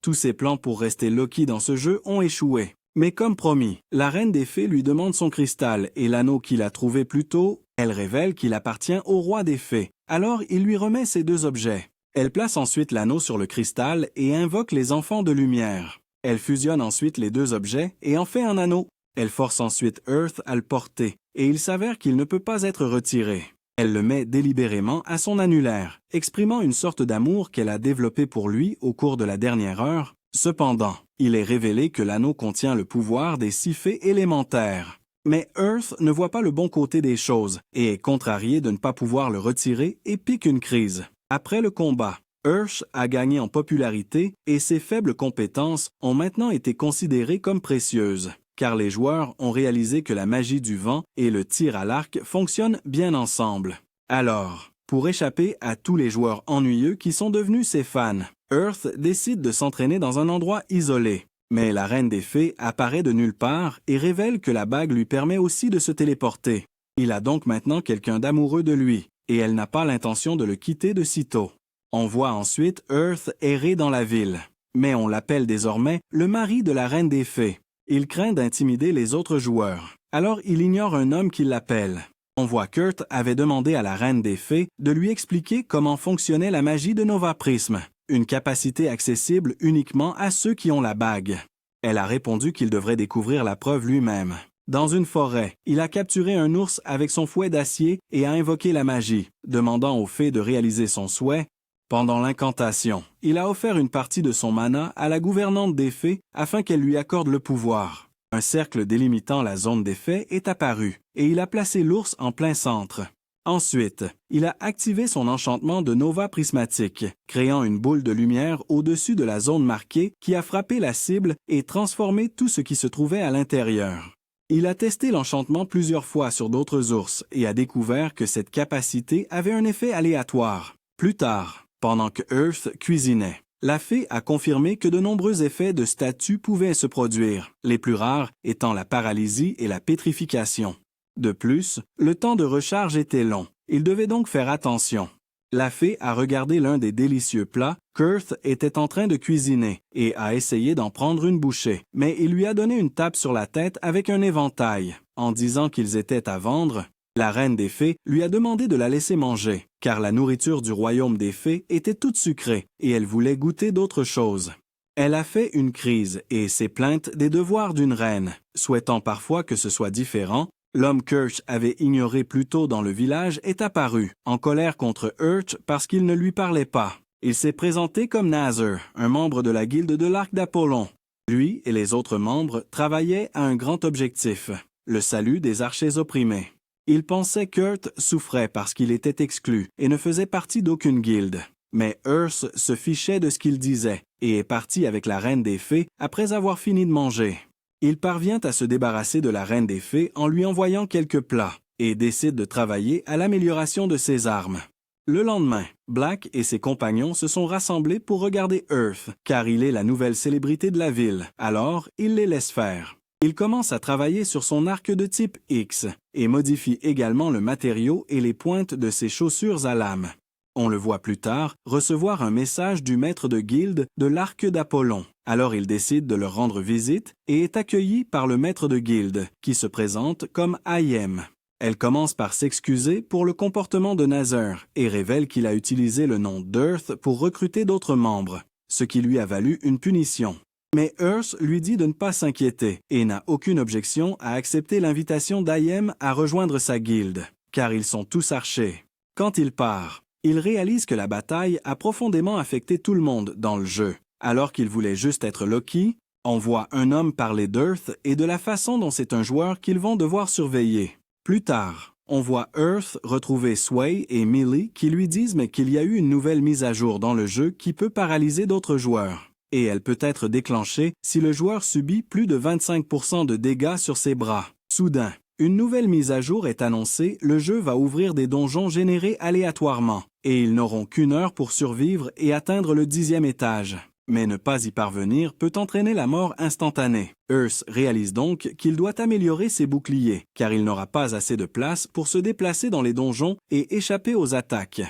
Tous ses plans pour rester Loki dans ce jeu ont échoué. Mais comme promis, la reine des fées lui demande son cristal et l'anneau qu'il a trouvé plus tôt, elle révèle qu'il appartient au roi des fées. Alors il lui remet ces 2 objets. Elle place ensuite l'anneau sur le cristal et invoque les enfants de lumière. Elle fusionne ensuite les 2 objets et en fait un anneau. Elle force ensuite Earth à le porter et il s'avère qu'il ne peut pas être retiré. Elle le met délibérément à son annulaire, exprimant une sorte d'amour qu'elle a développé pour lui au cours de la dernière heure. Cependant, il est révélé que l'anneau contient le pouvoir des 6 fées élémentaires. Mais Earth ne voit pas le bon côté des choses et est contrariée de ne pas pouvoir le retirer et pique une crise. Après le combat, Earth a gagné en popularité et ses faibles compétences ont maintenant été considérées comme précieuses, car les joueurs ont réalisé que la magie du vent et le tir à l'arc fonctionnent bien ensemble. Alors, pour échapper à tous les joueurs ennuyeux qui sont devenus ses fans, Earth décide de s'entraîner dans un endroit isolé. Mais la reine des fées apparaît de nulle part et révèle que la bague lui permet aussi de se téléporter. Il a donc maintenant quelqu'un d'amoureux de lui, et elle n'a pas l'intention de le quitter de sitôt. On voit ensuite Earth errer dans la ville, mais on l'appelle désormais le mari de la reine des fées. Il craint d'intimider les autres joueurs, alors il ignore un homme qui l'appelle. On voit qu'Earth avait demandé à la reine des fées de lui expliquer comment fonctionnait la magie de Nova Prism, une capacité accessible uniquement à ceux qui ont la bague. Elle a répondu qu'il devrait découvrir la preuve lui-même. Dans une forêt, il a capturé un ours avec son fouet d'acier et a invoqué la magie, demandant aux fées de réaliser son souhait. Pendant l'incantation, il a offert une partie de son mana à la gouvernante des fées afin qu'elle lui accorde le pouvoir. Un cercle délimitant la zone des fées est apparu, et il a placé l'ours en plein centre. Ensuite, il a activé son enchantement de Nova Prismatique, créant une boule de lumière au-dessus de la zone marquée qui a frappé la cible et transformé tout ce qui se trouvait à l'intérieur. Il a testé l'enchantement plusieurs fois sur d'autres ours et a découvert que cette capacité avait un effet aléatoire. Plus tard, pendant que Earth cuisinait, la fée a confirmé que de nombreux effets de statut pouvaient se produire, les plus rares étant la paralysie et la pétrification. De plus, le temps de recharge était long. Il devait donc faire attention. La fée a regardé l'un des délicieux plats qu'Earth était en train de cuisiner et a essayé d'en prendre une bouchée, mais il lui a donné une tape sur la tête avec un éventail. En disant qu'ils étaient à vendre, la reine des fées lui a demandé de la laisser manger, car la nourriture du royaume des fées était toute sucrée et elle voulait goûter d'autres choses. Elle a fait une crise et s'est plainte des devoirs d'une reine, souhaitant parfois que ce soit différent. L'homme qu'Earth avait ignoré plus tôt dans le village est apparu, en colère contre Earth parce qu'il ne lui parlait pas. Il s'est présenté comme Nazar, un membre de la guilde de l'Arc d'Apollon. Lui et les autres membres travaillaient à un grand objectif, le salut des archers opprimés. Il pensait qu'Earth souffrait parce qu'il était exclu et ne faisait partie d'aucune guilde. Mais Earth se fichait de ce qu'il disait et est parti avec la reine des fées après avoir fini de manger. Il parvient à se débarrasser de la reine des fées en lui envoyant quelques plats et décide de travailler à l'amélioration de ses armes. Le lendemain, Black et ses compagnons se sont rassemblés pour regarder Earth, car il est la nouvelle célébrité de la ville, alors il les laisse faire. Il commence à travailler sur son arc de type X et modifie également le matériau et les pointes de ses chaussures à lame. On le voit plus tard recevoir un message du maître de guilde de l'Arc d'Apollon. Alors il décide de leur rendre visite et est accueilli par le maître de guilde, qui se présente comme Ayem. Elle commence par s'excuser pour le comportement de Nazar et révèle qu'il a utilisé le nom d'Earth pour recruter d'autres membres, ce qui lui a valu une punition. Mais Earth lui dit de ne pas s'inquiéter et n'a aucune objection à accepter l'invitation d'Ayem à rejoindre sa guilde, car ils sont tous archers. Quand il part, il réalise que la bataille a profondément affecté tout le monde dans le jeu. Alors qu'il voulait juste être Loki, on voit un homme parler d'Earth et de la façon dont c'est un joueur qu'ils vont devoir surveiller. Plus tard, on voit Earth retrouver Sway et Millie qui lui disent mais qu'il y a eu une nouvelle mise à jour dans le jeu qui peut paralyser d'autres joueurs. Et elle peut être déclenchée si le joueur subit plus de 25% de dégâts sur ses bras. Soudain, une nouvelle mise à jour est annoncée, le jeu va ouvrir des donjons générés aléatoirement, et ils n'auront qu'une heure pour survivre et atteindre le 10e étage. Mais ne pas y parvenir peut entraîner la mort instantanée. Earth réalise donc qu'il doit améliorer ses boucliers, car il n'aura pas assez de place pour se déplacer dans les donjons et échapper aux attaques.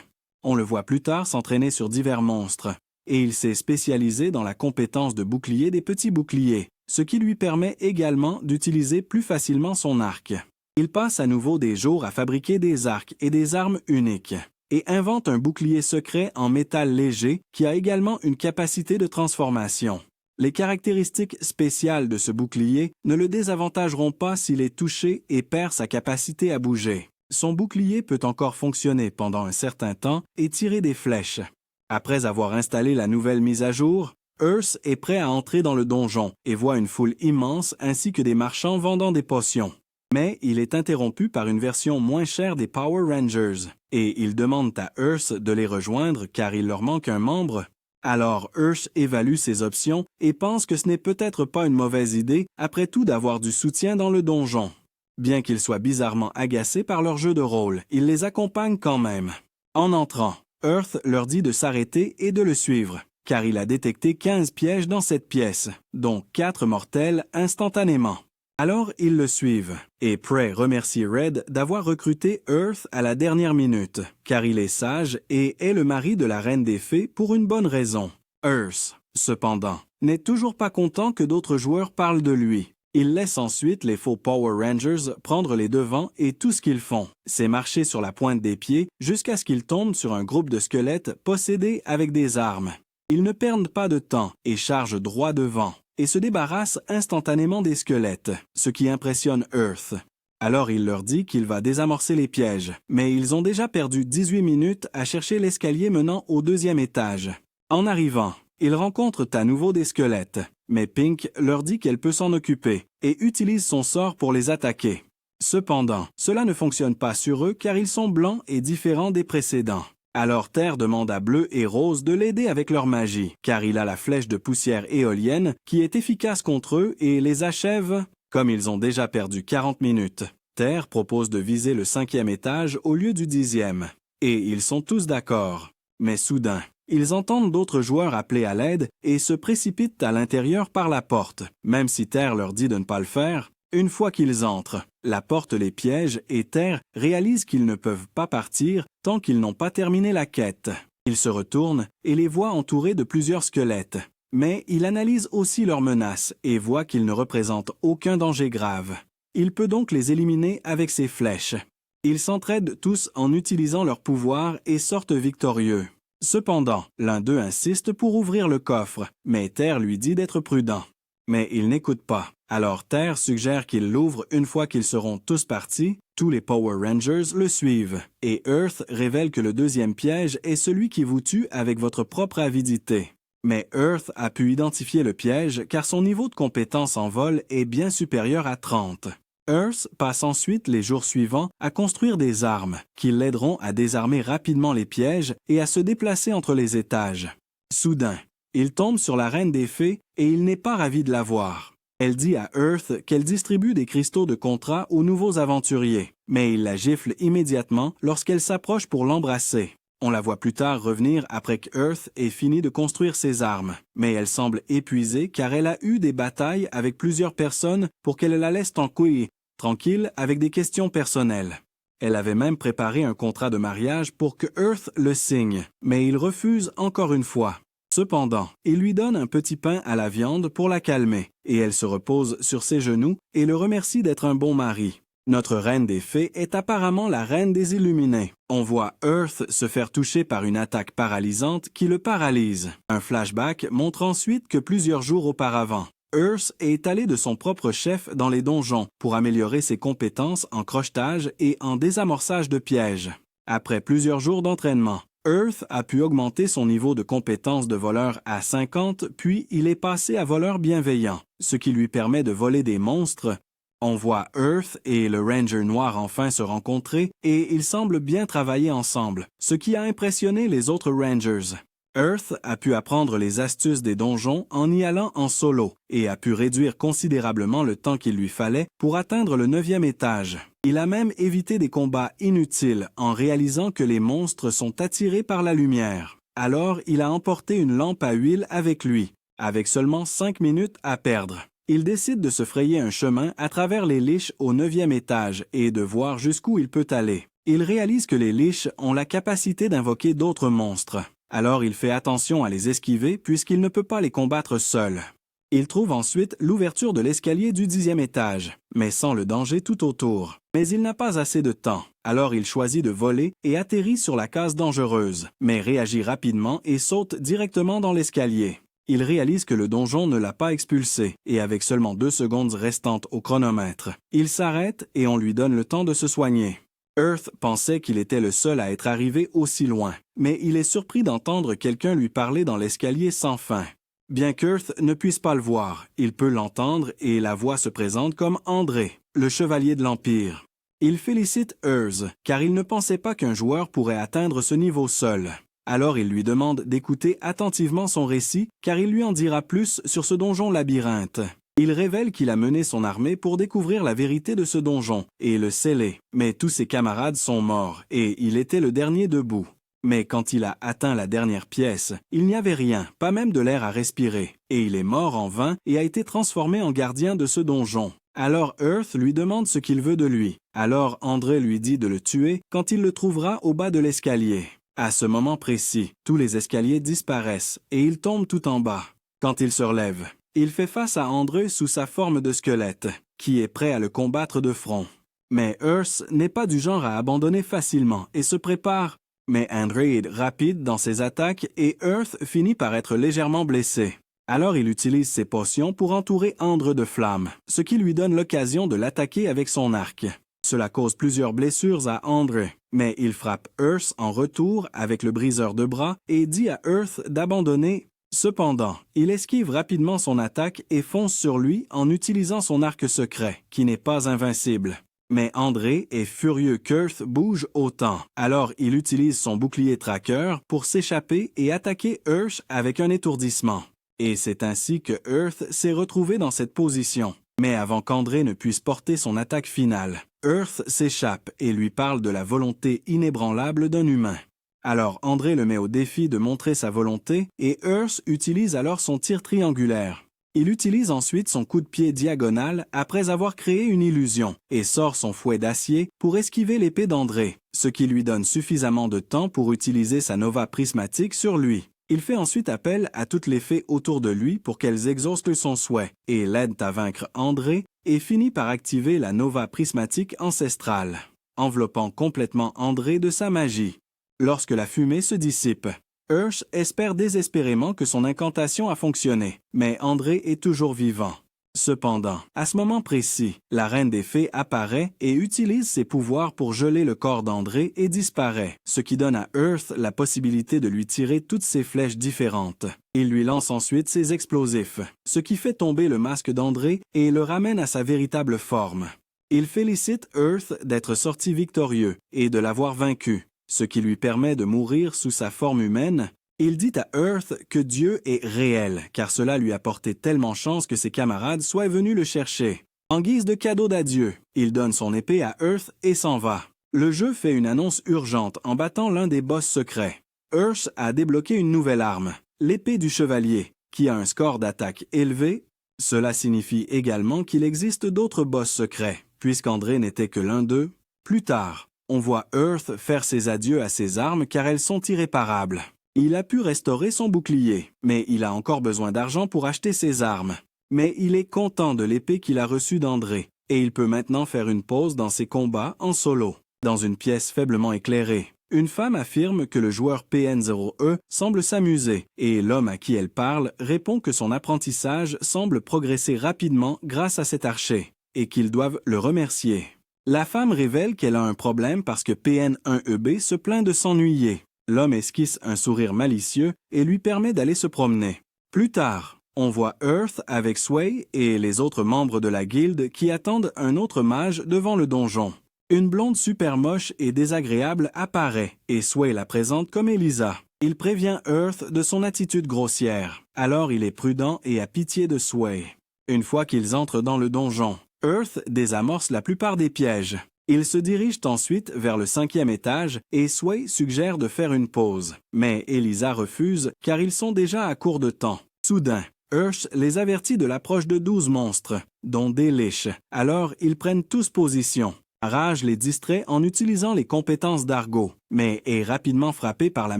On le voit plus tard s'entraîner sur divers monstres, et il s'est spécialisé dans la compétence de bouclier des petits boucliers, ce qui lui permet également d'utiliser plus facilement son arc. Il passe à nouveau des jours à fabriquer des arcs et des armes uniques, et invente un bouclier secret en métal léger qui a également une capacité de transformation. Les caractéristiques spéciales de ce bouclier ne le désavantageront pas s'il est touché et perd sa capacité à bouger. Son bouclier peut encore fonctionner pendant un certain temps et tirer des flèches. Après avoir installé la nouvelle mise à jour, Earth est prêt à entrer dans le donjon et voit une foule immense ainsi que des marchands vendant des potions. Mais il est interrompu par une version moins chère des Power Rangers, et ils demandent à Earth de les rejoindre car il leur manque un membre. Alors Earth évalue ses options et pense que ce n'est peut-être pas une mauvaise idée après tout d'avoir du soutien dans le donjon. Bien qu'ils soient bizarrement agacés par leur jeu de rôle, il les accompagne quand même. En entrant, Earth leur dit de s'arrêter et de le suivre. car il a détecté 15 pièges dans cette pièce, dont 4 mortels instantanément. Alors ils le suivent, et Prey remercie Red d'avoir recruté Earth à la dernière minute, car il est sage et est le mari de la Reine des Fées pour une bonne raison. Earth, cependant, n'est toujours pas content que d'autres joueurs parlent de lui. Il laisse ensuite les faux Power Rangers prendre les devants et tout ce qu'ils font, c'est marcher sur la pointe des pieds jusqu'à ce qu'ils tombent sur un groupe de squelettes possédés avec des armes. Ils ne perdent pas de temps et chargent droit devant, et se débarrassent instantanément des squelettes, ce qui impressionne Earth. Alors il leur dit qu'il va désamorcer les pièges, mais ils ont déjà perdu 18 minutes à chercher l'escalier menant au 2e étage. En arrivant, ils rencontrent à nouveau des squelettes, mais Pink leur dit qu'elle peut s'en occuper et utilise son sort pour les attaquer. Cependant, cela ne fonctionne pas sur eux car ils sont blancs et différents des précédents. Alors Terre demande à Bleu et Rose de l'aider avec leur magie, car il a la flèche de poussière éolienne qui est efficace contre eux et les achève, comme ils ont déjà perdu 40 minutes. Terre propose de viser le 5e étage au lieu du 10e, et ils sont tous d'accord. Mais soudain, ils entendent d'autres joueurs appeler à l'aide et se précipitent à l'intérieur par la porte, même si Terre leur dit de ne pas le faire. Une fois qu'ils entrent, la porte les piège et Terre réalise qu'ils ne peuvent pas partir tant qu'ils n'ont pas terminé la quête. Il se retourne et les voit entourés de plusieurs squelettes. Mais il analyse aussi leurs menaces et voit qu'ils ne représentent aucun danger grave. Il peut donc les éliminer avec ses flèches. Ils s'entraident tous en utilisant leurs pouvoirs et sortent victorieux. Cependant, l'un d'eux insiste pour ouvrir le coffre, mais Terre lui dit d'être prudent. Mais il n'écoute pas. Alors Terre suggère qu'il l'ouvre une fois qu'ils seront tous partis. Tous les Power Rangers le suivent. Et Earth révèle que le 2e piège est celui qui vous tue avec votre propre avidité. Mais Earth a pu identifier le piège car son niveau de compétence en vol est bien supérieur à 30. Earth passe ensuite les jours suivants à construire des armes qui l'aideront à désarmer rapidement les pièges et à se déplacer entre les étages. Soudain, il tombe sur la Reine des Fées et il n'est pas ravi de la voir. Elle dit à Earth qu'elle distribue des cristaux de contrat aux nouveaux aventuriers, mais il la gifle immédiatement lorsqu'elle s'approche pour l'embrasser. On la voit plus tard revenir après que Earth ait fini de construire ses armes, mais elle semble épuisée car elle a eu des batailles avec plusieurs personnes pour qu'elle la laisse tranquille avec des questions personnelles. Elle avait même préparé un contrat de mariage pour que Earth le signe, mais il refuse encore une fois. Cependant, il lui donne un petit pain à la viande pour la calmer, et elle se repose sur ses genoux et le remercie d'être un bon mari. Notre Reine des Fées est apparemment la Reine des Illuminés. On voit Earth se faire toucher par une attaque paralysante qui le paralyse. Un flashback montre ensuite que plusieurs jours auparavant, Earth est allé de son propre chef dans les donjons pour améliorer ses compétences en crochetage et en désamorçage de pièges. Après plusieurs jours d'entraînement, Earth a pu augmenter son niveau de compétence de voleur à 50, puis il est passé à voleur bienveillant, ce qui lui permet de voler des monstres. On voit Earth et le Ranger noir enfin se rencontrer et ils semblent bien travailler ensemble, ce qui a impressionné les autres Rangers. Earth a pu apprendre les astuces des donjons en y allant en solo et a pu réduire considérablement le temps qu'il lui fallait pour atteindre le 9e étage. Il a même évité des combats inutiles en réalisant que les monstres sont attirés par la lumière. Alors, il a emporté une lampe à huile avec lui, avec seulement 5 minutes à perdre. Il décide de se frayer un chemin à travers les liches au 9e étage et de voir jusqu'où il peut aller. Il réalise que les liches ont la capacité d'invoquer d'autres monstres. Alors il fait attention à les esquiver puisqu'il ne peut pas les combattre seul. Il trouve ensuite l'ouverture de l'escalier du 10e étage, mais sans le danger tout autour. Mais il n'a pas assez de temps, alors il choisit de voler et atterrit sur la case dangereuse, mais réagit rapidement et saute directement dans l'escalier. Il réalise que le donjon ne l'a pas expulsé, et avec seulement 2 secondes restantes au chronomètre, il s'arrête et on lui donne le temps de se soigner. Earth pensait qu'il était le seul à être arrivé aussi loin, mais il est surpris d'entendre quelqu'un lui parler dans l'escalier sans fin. Bien qu'Earth ne puisse pas le voir, il peut l'entendre et la voix se présente comme André, le chevalier de l'Empire. Il félicite Earth, car il ne pensait pas qu'un joueur pourrait atteindre ce niveau seul. Alors il lui demande d'écouter attentivement son récit, car il lui en dira plus sur ce donjon labyrinthe. Il révèle qu'il a mené son armée pour découvrir la vérité de ce donjon et le sceller, mais tous ses camarades sont morts et il était le dernier debout. Mais quand il a atteint la dernière pièce, il n'y avait rien, pas même de l'air à respirer, et il est mort en vain et a été transformé en gardien de ce donjon. Alors Earth lui demande ce qu'il veut de lui. Alors André lui dit de le tuer quand il le trouvera au bas de l'escalier. À ce moment précis, tous les escaliers disparaissent et il tombe tout en bas. Quand il se relève, il fait face à André sous sa forme de squelette, qui est prêt à le combattre de front. Mais Earth n'est pas du genre à abandonner facilement et se prépare. Mais André est rapide dans ses attaques et Earth finit par être légèrement blessé. Alors il utilise ses potions pour entourer André de flammes, ce qui lui donne l'occasion de l'attaquer avec son arc. Cela cause plusieurs blessures à André, mais il frappe Earth en retour avec le briseur de bras et dit à Earth d'abandonner. Cependant, il esquive rapidement son attaque et fonce sur lui en utilisant son arc secret, qui n'est pas invincible. Mais André est furieux qu'Earth bouge autant, alors il utilise son bouclier tracker pour s'échapper et attaquer Earth avec un étourdissement. Et c'est ainsi que Earth s'est retrouvé dans cette position. Mais avant qu'André ne puisse porter son attaque finale, Earth s'échappe et lui parle de la volonté inébranlable d'un humain. Alors André le met au défi de montrer sa volonté et Earth utilise alors son tir triangulaire. Il utilise ensuite son coup de pied diagonal après avoir créé une illusion et sort son fouet d'acier pour esquiver l'épée d'André, ce qui lui donne suffisamment de temps pour utiliser sa nova prismatique sur lui. Il fait ensuite appel à toutes les fées autour de lui pour qu'elles exaucent son souhait et l'aident à vaincre André et finit par activer la nova prismatique ancestrale, enveloppant complètement André de sa magie. Lorsque la fumée se dissipe, Earth espère désespérément que son incantation a fonctionné, mais André est toujours vivant. Cependant, à ce moment précis, la reine des fées apparaît et utilise ses pouvoirs pour geler le corps d'André et disparaît, ce qui donne à Earth la possibilité de lui tirer toutes ses flèches différentes. Il lui lance ensuite ses explosifs, ce qui fait tomber le masque d'André et le ramène à sa véritable forme. Il félicite Earth d'être sorti victorieux et de l'avoir vaincu, ce qui lui permet de mourir sous sa forme humaine. Il dit à Earth que Dieu est réel, car cela lui a porté tellement chance que ses camarades soient venus le chercher. En guise de cadeau d'adieu, il donne son épée à Earth et s'en va. Le jeu fait une annonce urgente en battant l'un des boss secrets. Earth a débloqué une nouvelle arme, l'épée du chevalier, qui a un score d'attaque élevé. Cela signifie également qu'il existe d'autres boss secrets, puisqu'André n'était que l'un d'eux. Plus tard, on voit Earth faire ses adieux à ses armes car elles sont irréparables. Il a pu restaurer son bouclier, mais il a encore besoin d'argent pour acheter ses armes. Mais il est content de l'épée qu'il a reçue d'André, et il peut maintenant faire une pause dans ses combats en solo. Dans une pièce faiblement éclairée, une femme affirme que le joueur PN0E semble s'amuser, et l'homme à qui elle parle répond que son apprentissage semble progresser rapidement grâce à cet archer, et qu'ils doivent le remercier. La femme révèle qu'elle a un problème parce que PN1EB se plaint de s'ennuyer. L'homme esquisse un sourire malicieux et lui permet d'aller se promener. Plus tard, on voit Earth avec Sway et les autres membres de la guilde qui attendent un autre mage devant le donjon. Une blonde super moche et désagréable apparaît et Sway la présente comme Elisa. Il prévient Earth de son attitude grossière. Alors il est prudent et a pitié de Sway. Une fois qu'ils entrent dans le donjon, Earth désamorce la plupart des pièges. Ils se dirigent ensuite vers le 5e étage et Sway suggère de faire une pause. Mais Elisa refuse car ils sont déjà à court de temps. Soudain, Earth les avertit de l'approche de 12 monstres, dont des liches. Alors ils prennent tous position. Rage les distrait en utilisant les compétences d'Argo, mais est rapidement frappé par la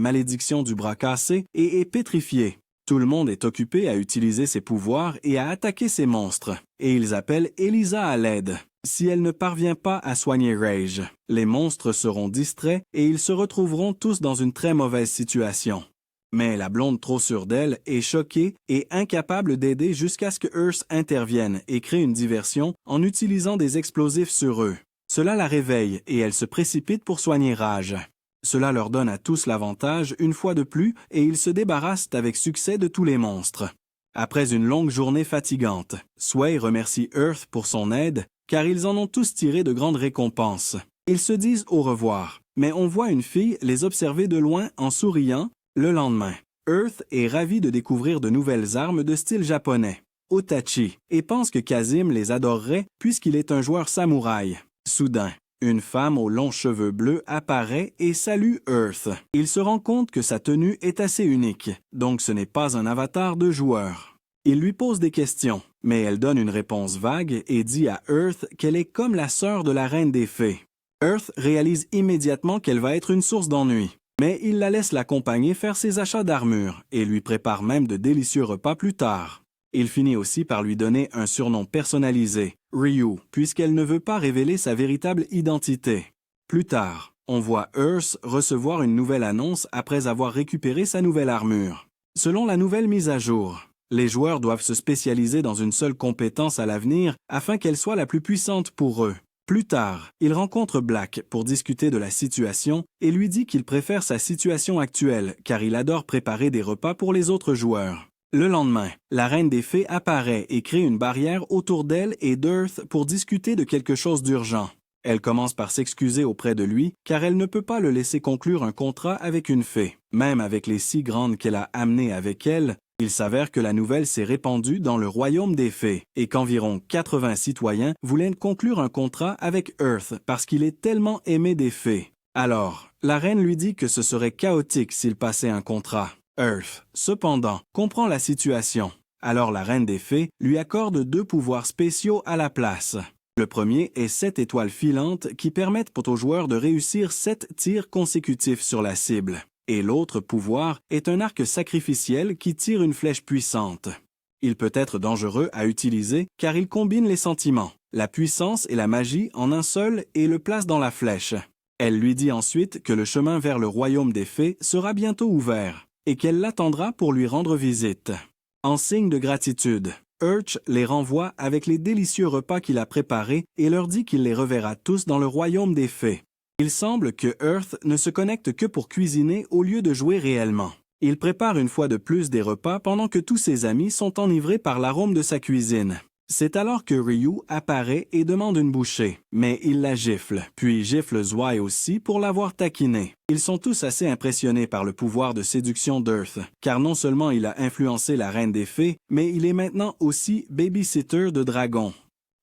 malédiction du bras cassé et est pétrifié. Tout le monde est occupé à utiliser ses pouvoirs et à attaquer ces monstres, et ils appellent Elisa à l'aide. Si elle ne parvient pas à soigner Rage, les monstres seront distraits et ils se retrouveront tous dans une très mauvaise situation. Mais la blonde trop sûre d'elle est choquée et incapable d'aider jusqu'à ce que Earth intervienne et crée une diversion en utilisant des explosifs sur eux. Cela la réveille et elle se précipite pour soigner Rage. Cela leur donne à tous l'avantage une fois de plus et ils se débarrassent avec succès de tous les monstres. Après une longue journée fatigante, Sway remercie Earth pour son aide car ils en ont tous tiré de grandes récompenses. Ils se disent au revoir, mais on voit une fille les observer de loin en souriant. Le lendemain, Earth est ravi de découvrir de nouvelles armes de style japonais, Otachi, et pense que Kazim les adorerait puisqu'il est un joueur samouraï. Soudain, Une femme aux longs cheveux bleus apparaît et salue Earth. Il se rend compte que sa tenue est assez unique, donc ce n'est pas un avatar de joueur. Il lui pose des questions, mais elle donne une réponse vague et dit à Earth qu'elle est comme la sœur de la reine des fées. Earth réalise immédiatement qu'elle va être une source d'ennui, mais il la laisse l'accompagner faire ses achats d'armure et lui prépare même de délicieux repas plus tard. Il finit aussi par lui donner un surnom personnalisé, Ryu, puisqu'elle ne veut pas révéler sa véritable identité. Plus tard, on voit Earth recevoir une nouvelle annonce après avoir récupéré sa nouvelle armure. Selon la nouvelle mise à jour, les joueurs doivent se spécialiser dans une seule compétence à l'avenir afin qu'elle soit la plus puissante pour eux. Plus tard, il rencontre Black pour discuter de la situation et lui dit qu'il préfère sa situation actuelle car il adore préparer des repas pour les autres joueurs. Le lendemain, la Reine des Fées apparaît et crée une barrière autour d'elle et d'Earth pour discuter de quelque chose d'urgent. Elle commence par s'excuser auprès de lui car elle ne peut pas le laisser conclure un contrat avec une fée. Même avec les 6 grandes qu'elle a amenées avec elle, il s'avère que la nouvelle s'est répandue dans le royaume des fées et qu'environ 80 citoyens voulaient conclure un contrat avec Earth parce qu'il est tellement aimé des fées. Alors, la reine lui dit que ce serait chaotique s'il passait un contrat. Earth, cependant, comprend la situation. Alors la reine des fées lui accorde 2 pouvoirs spéciaux à la place. Le premier est 7 étoiles filantes qui permettent aux joueurs de réussir 7 tirs consécutifs sur la cible. Et l'autre pouvoir est un arc sacrificiel qui tire une flèche puissante. Il peut être dangereux à utiliser car il combine les sentiments, la puissance et la magie en un seul et le place dans la flèche. Elle lui dit ensuite que le chemin vers le royaume des fées sera bientôt ouvert et qu'elle l'attendra pour lui rendre visite. En signe de gratitude, Earth les renvoie avec les délicieux repas qu'il a préparés et leur dit qu'il les reverra tous dans le royaume des fées. Il semble que Earth ne se connecte que pour cuisiner au lieu de jouer réellement. Il prépare une fois de plus des repas pendant que tous ses amis sont enivrés par l'arôme de sa cuisine. C'est alors que Ryu apparaît et demande une bouchée, mais il la gifle, puis gifle Zwei aussi pour l'avoir taquiné. Ils sont tous assez impressionnés par le pouvoir de séduction d'Earth, car non seulement il a influencé la Reine des Fées, mais il est maintenant aussi babysitter de dragons.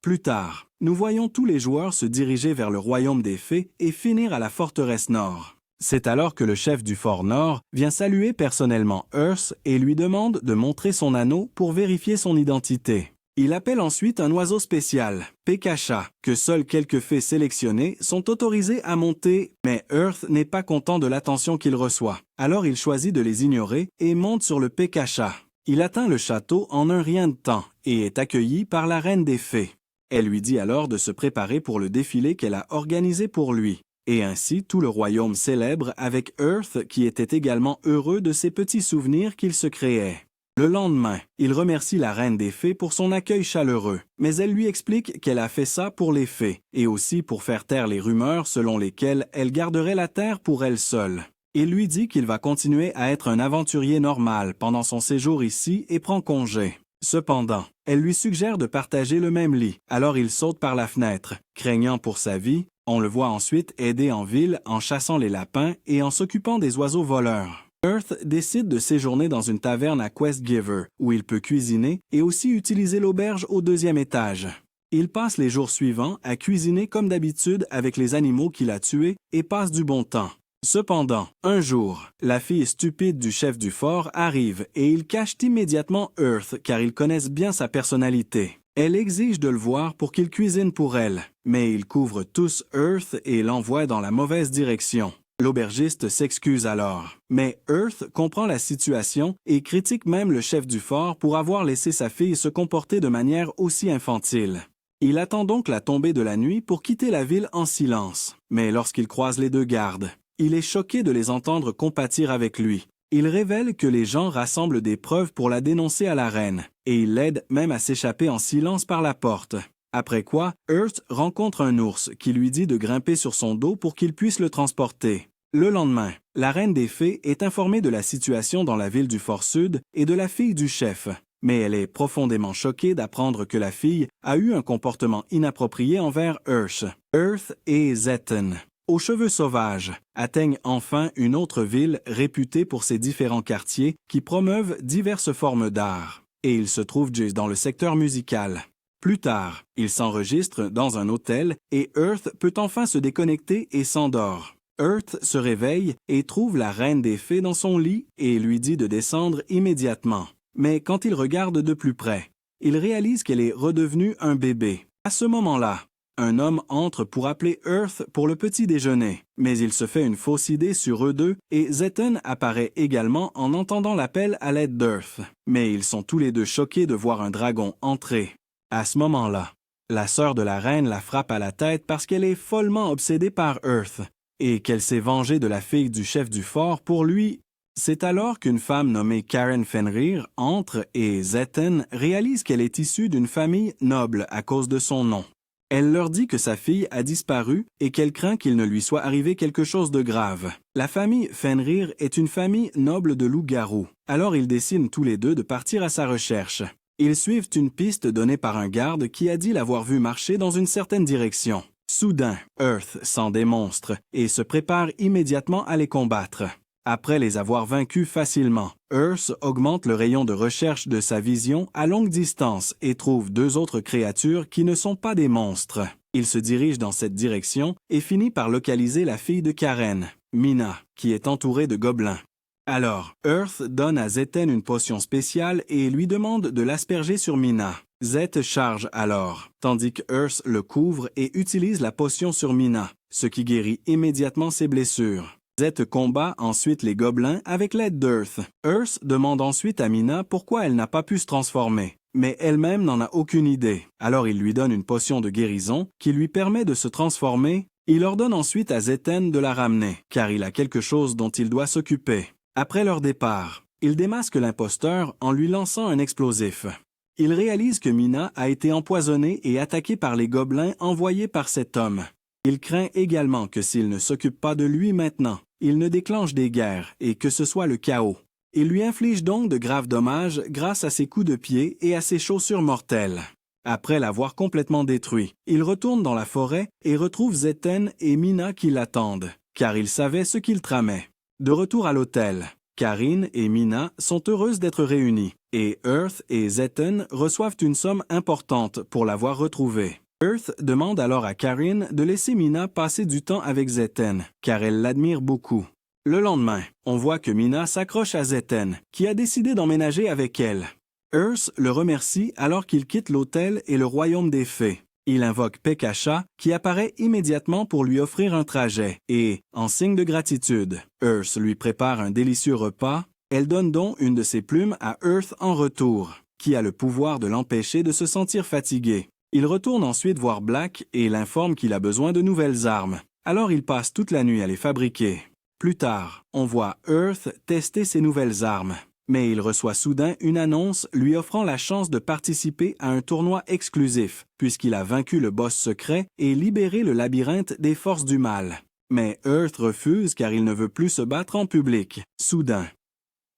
Plus tard, nous voyons tous les joueurs se diriger vers le royaume des fées et finir à la forteresse nord. C'est alors que le chef du fort nord vient saluer personnellement Earth et lui demande de montrer son anneau pour vérifier son identité. Il appelle ensuite un oiseau spécial, Pekasha, que seuls quelques fées sélectionnées sont autorisées à monter, mais Earth n'est pas content de l'attention qu'il reçoit. Alors il choisit de les ignorer et monte sur le Pekasha. Il atteint le château en un rien de temps et est accueilli par la reine des fées. Elle lui dit alors de se préparer pour le défilé qu'elle a organisé pour lui. Et ainsi, tout le royaume célèbre avec Earth qui était également heureux de ces petits souvenirs qu'il se créait. Le lendemain, il remercie la Reine des Fées pour son accueil chaleureux, mais elle lui explique qu'elle a fait ça pour les fées, et aussi pour faire taire les rumeurs selon lesquelles elle garderait la terre pour elle seule. Il lui dit qu'il va continuer à être un aventurier normal pendant son séjour ici et prend congé. Cependant, elle lui suggère de partager le même lit, alors il saute par la fenêtre, craignant pour sa vie. On le voit ensuite aider en ville en chassant les lapins et en s'occupant des oiseaux voleurs. Earth décide de séjourner dans une taverne à Questgiver, où il peut cuisiner et aussi utiliser l'auberge au 2e étage. Il passe les jours suivants à cuisiner comme d'habitude avec les animaux qu'il a tués et passe du bon temps. Cependant, un jour, la fille stupide du chef du fort arrive et ils cachent immédiatement Earth car ils connaissent bien sa personnalité. Elle exige de le voir pour qu'il cuisine pour elle, mais ils couvrent tous Earth et l'envoient dans la mauvaise direction. L'aubergiste s'excuse alors, mais Earth comprend la situation et critique même le chef du fort pour avoir laissé sa fille se comporter de manière aussi infantile. Il attend donc la tombée de la nuit pour quitter la ville en silence, mais lorsqu'il croise les 2 gardes, il est choqué de les entendre compatir avec lui. Il révèle que les gens rassemblent des preuves pour la dénoncer à la reine, et il l'aide même à s'échapper en silence par la porte. Après quoi, Earth rencontre un ours qui lui dit de grimper sur son dos pour qu'il puisse le transporter. Le lendemain, la Reine des Fées est informée de la situation dans la ville du Fort Sud et de la fille du chef, mais elle est profondément choquée d'apprendre que la fille a eu un comportement inapproprié envers Earth. Earth et Zetten, aux cheveux sauvages, atteignent enfin une autre ville réputée pour ses différents quartiers qui promeuvent diverses formes d'art. Et il se trouve dans le secteur musical. Plus tard, il s'enregistre dans un hôtel et Earth peut enfin se déconnecter et s'endort. Earth se réveille et trouve la reine des fées dans son lit et lui dit de descendre immédiatement. Mais quand il regarde de plus près, il réalise qu'elle est redevenue un bébé. À ce moment-là, un homme entre pour appeler Earth pour le petit déjeuner, mais il se fait une fausse idée sur eux deux et Zetten apparaît également en entendant l'appel à l'aide d'Earth. Mais ils sont tous les deux choqués de voir un dragon entrer. À ce moment-là, la sœur de la reine la frappe à la tête parce qu'elle est follement obsédée par Earth et qu'elle s'est vengée de la fille du chef du fort pour lui. C'est alors qu'une femme nommée Karen Fenrir entre et Zetten réalise qu'elle est issue d'une famille noble à cause de son nom. Elle leur dit que sa fille a disparu et qu'elle craint qu'il ne lui soit arrivé quelque chose de grave. La famille Fenrir est une famille noble de loups-garous. Alors ils décident tous les deux de partir à sa recherche. Ils suivent une piste donnée par un garde qui a dit l'avoir vu marcher dans une certaine direction. Soudain, Earth sent des monstres et se prépare immédiatement à les combattre. Après les avoir vaincus facilement, Earth augmente le rayon de recherche de sa vision à longue distance et trouve deux autres créatures qui ne sont pas des monstres. Il se dirige dans cette direction et finit par localiser la fille de Karen, Mina, qui est entourée de gobelins. Alors, Earth donne à Zetten une potion spéciale et lui demande de l'asperger sur Mina. Zet charge alors, tandis que Earth le couvre et utilise la potion sur Mina, ce qui guérit immédiatement ses blessures. Zet combat ensuite les gobelins avec l'aide d'Earth. Earth demande ensuite à Mina pourquoi elle n'a pas pu se transformer, mais elle-même n'en a aucune idée. Alors il lui donne une potion de guérison qui lui permet de se transformer. Il ordonne ensuite à Zetten de la ramener, car il a quelque chose dont il doit s'occuper. Après leur départ, il démasque l'imposteur en lui lançant un explosif. Il réalise que Mina a été empoisonnée et attaquée par les gobelins envoyés par cet homme. Il craint également que s'il ne s'occupe pas de lui maintenant, il ne déclenche des guerres et que ce soit le chaos. Il lui inflige donc de graves dommages grâce à ses coups de pied et à ses chaussures mortelles. Après l'avoir complètement détruit, il retourne dans la forêt et retrouve Zetten et Mina qui l'attendent, car il savait ce qu'ils tramaient. De retour à l'hôtel, Karin et Mina sont heureuses d'être réunies, et Earth et Zetten reçoivent une somme importante pour l'avoir retrouvée. Earth demande alors à Karin de laisser Mina passer du temps avec Zetten, car elle l'admire beaucoup. Le lendemain, on voit que Mina s'accroche à Zetten, qui a décidé d'emménager avec elle. Earth le remercie alors qu'il quitte l'hôtel et le royaume des fées. Il invoque Pekasha, qui apparaît immédiatement pour lui offrir un trajet, et, en signe de gratitude, Earth lui prépare un délicieux repas. Elle donne donc une de ses plumes à Earth en retour, qui a le pouvoir de l'empêcher de se sentir fatigué. Il retourne ensuite voir Black et l'informe qu'il a besoin de nouvelles armes. Alors il passe toute la nuit à les fabriquer. Plus tard, on voit Earth tester ses nouvelles armes. Mais il reçoit soudain une annonce lui offrant la chance de participer à un tournoi exclusif, puisqu'il a vaincu le boss secret et libéré le labyrinthe des forces du mal. Mais Earth refuse car il ne veut plus se battre en public. Soudain,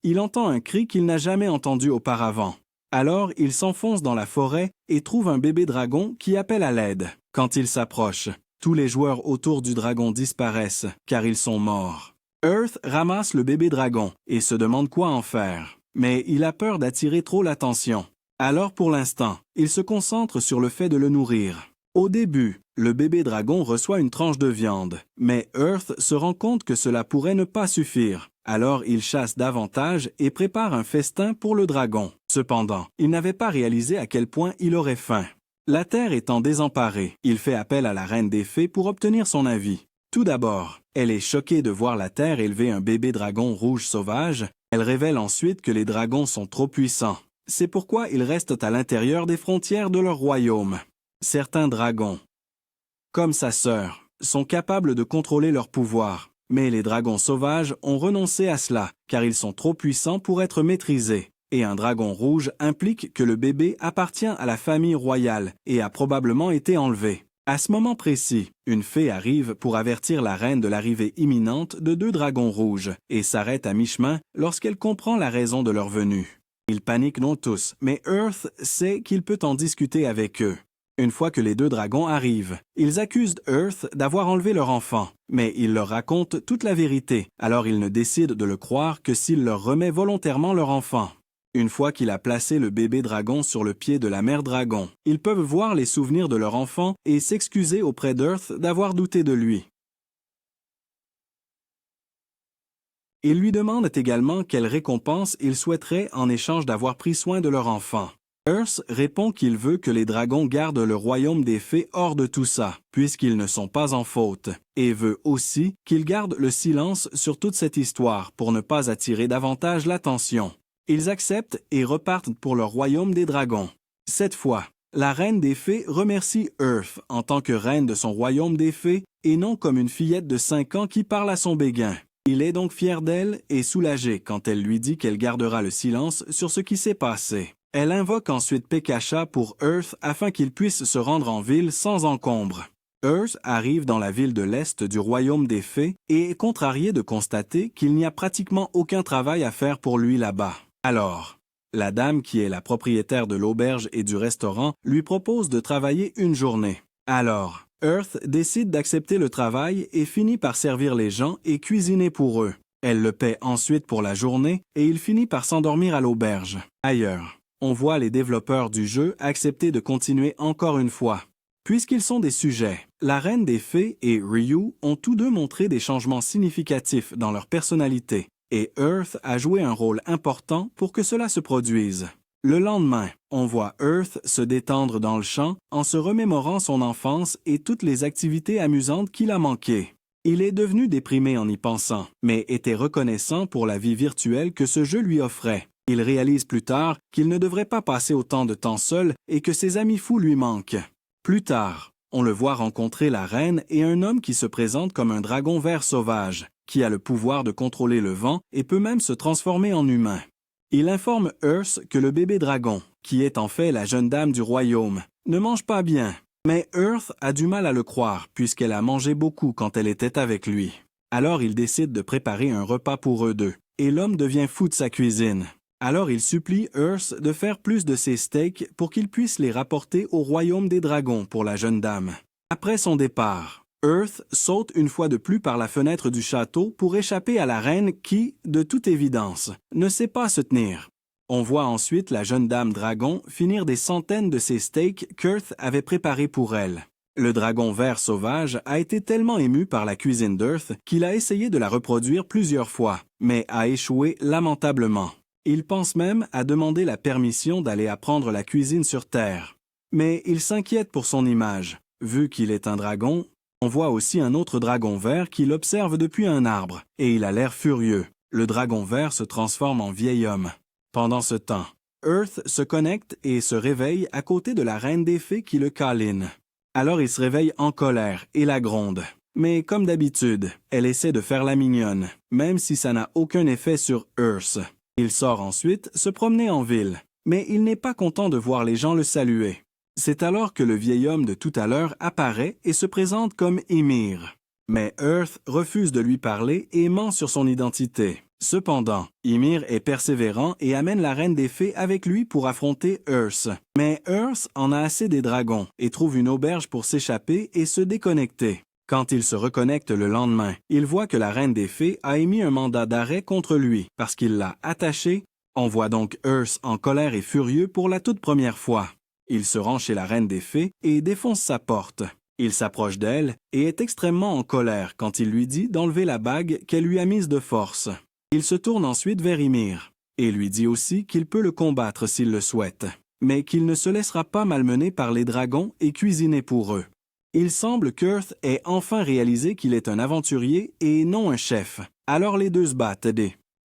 il entend un cri qu'il n'a jamais entendu auparavant. Alors, il s'enfonce dans la forêt et trouve un bébé dragon qui appelle à l'aide. Quand il s'approche, tous les joueurs autour du dragon disparaissent, car ils sont morts. Earth ramasse le bébé dragon et se demande quoi en faire. Mais il a peur d'attirer trop l'attention. Alors pour l'instant, il se concentre sur le fait de le nourrir. Au début, le bébé dragon reçoit une tranche de viande, mais Earth se rend compte que cela pourrait ne pas suffire. Alors il chasse davantage et prépare un festin pour le dragon. Cependant, il n'avait pas réalisé à quel point il aurait faim. La Terre étant désemparée, il fait appel à la reine des fées pour obtenir son avis. Tout d'abord, elle est choquée de voir la Terre élever un bébé dragon rouge sauvage. Elle révèle ensuite que les dragons sont trop puissants. C'est pourquoi ils restent à l'intérieur des frontières de leur royaume. Certains dragons, comme sa sœur, sont capables de contrôler leur pouvoir. Mais les dragons sauvages ont renoncé à cela, car ils sont trop puissants pour être maîtrisés. Et un dragon rouge implique que le bébé appartient à la famille royale et a probablement été enlevé. À ce moment précis, une fée arrive pour avertir la reine de l'arrivée imminente de deux dragons rouges et s'arrête à mi-chemin lorsqu'elle comprend la raison de leur venue. Ils paniquent non tous, mais Earth sait qu'il peut en discuter avec eux. Une fois que les deux dragons arrivent, ils accusent Earth d'avoir enlevé leur enfant, mais il leur raconte toute la vérité, alors ils ne décident de le croire que s'il leur remet volontairement leur enfant. Une fois qu'il a placé le bébé dragon sur le pied de la mère dragon, ils peuvent voir les souvenirs de leur enfant et s'excuser auprès d'Earth d'avoir douté de lui. Ils lui demandent également quelle récompense ils souhaiteraient en échange d'avoir pris soin de leur enfant. Earth répond qu'il veut que les dragons gardent le royaume des fées hors de tout ça, puisqu'ils ne sont pas en faute, et veut aussi qu'ils gardent le silence sur toute cette histoire pour ne pas attirer davantage l'attention. Ils acceptent et repartent pour leur royaume des dragons. Cette fois, la reine des fées remercie Earth en tant que reine de son royaume des fées et non comme une fillette de 5 ans qui parle à son béguin. Il est donc fier d'elle et soulagé quand elle lui dit qu'elle gardera le silence sur ce qui s'est passé. Elle invoque ensuite Pekasha pour Earth afin qu'il puisse se rendre en ville sans encombre. Earth arrive dans la ville de l'Est du royaume des fées et est contrarié de constater qu'il n'y a pratiquement aucun travail à faire pour lui là-bas. Alors, la dame qui est la propriétaire de l'auberge et du restaurant lui propose de travailler une journée. Alors, Earth décide d'accepter le travail et finit par servir les gens et cuisiner pour eux. Elle le paie ensuite pour la journée et il finit par s'endormir à l'auberge. Ailleurs, on voit les développeurs du jeu accepter de continuer encore une fois. Puisqu'ils sont des sujets, la Reine des Fées et Ryu ont tous deux montré des changements significatifs dans leur personnalité, et Earth a joué un rôle important pour que cela se produise. Le lendemain, on voit Earth se détendre dans le champ en se remémorant son enfance et toutes les activités amusantes qu'il a manquées. Il est devenu déprimé en y pensant, mais était reconnaissant pour la vie virtuelle que ce jeu lui offrait. Il réalise plus tard qu'il ne devrait pas passer autant de temps seul et que ses amis fous lui manquent. Plus tard, on le voit rencontrer la reine et un homme qui se présente comme un dragon vert sauvage, qui a le pouvoir de contrôler le vent et peut même se transformer en humain. Il informe Earth que le bébé dragon, qui est en fait la jeune dame du royaume, ne mange pas bien. Mais Earth a du mal à le croire puisqu'elle a mangé beaucoup quand elle était avec lui. Alors il décide de préparer un repas pour eux deux, et l'homme devient fou de sa cuisine. Alors il supplie Earth de faire plus de ses steaks pour qu'il puisse les rapporter au royaume des dragons pour la jeune dame. Après son départ, Earth saute une fois de plus par la fenêtre du château pour échapper à la reine qui, de toute évidence, ne sait pas se tenir. On voit ensuite la jeune dame dragon finir des centaines de ces steaks qu'Earth avait préparés pour elle. Le dragon vert sauvage a été tellement ému par la cuisine d'Earth qu'il a essayé de la reproduire plusieurs fois, mais a échoué lamentablement. Il pense même à demander la permission d'aller apprendre la cuisine sur Terre. Mais il s'inquiète pour son image. Vu qu'il est un dragon, on voit aussi un autre dragon vert qui l'observe depuis un arbre, et il a l'air furieux. Le dragon vert se transforme en vieil homme. Pendant ce temps, Earth se connecte et se réveille à côté de la reine des fées qui le câline. Alors il se réveille en colère et la gronde. Mais comme d'habitude, elle essaie de faire la mignonne, même si ça n'a aucun effet sur Earth. Il sort ensuite se promener en ville, mais il n'est pas content de voir les gens le saluer. C'est alors que le vieil homme de tout à l'heure apparaît et se présente comme Ymir. Mais Earth refuse de lui parler et ment sur son identité. Cependant, Ymir est persévérant et amène la reine des fées avec lui pour affronter Earth. Mais Earth en a assez des dragons et trouve une auberge pour s'échapper et se déconnecter. Quand il se reconnecte le lendemain, il voit que la reine des fées a émis un mandat d'arrêt contre lui parce qu'il l'a attaché. On voit donc Earth en colère et furieux pour la toute première fois. Il se rend chez la reine des fées et défonce sa porte. Il s'approche d'elle et est extrêmement en colère quand il lui dit d'enlever la bague qu'elle lui a mise de force. Il se tourne ensuite vers Ymir et lui dit aussi qu'il peut le combattre s'il le souhaite, mais qu'il ne se laissera pas malmener par les dragons et cuisiner pour eux. Il semble qu'Earth ait enfin réalisé qu'il est un aventurier et non un chef. Alors les deux se battent.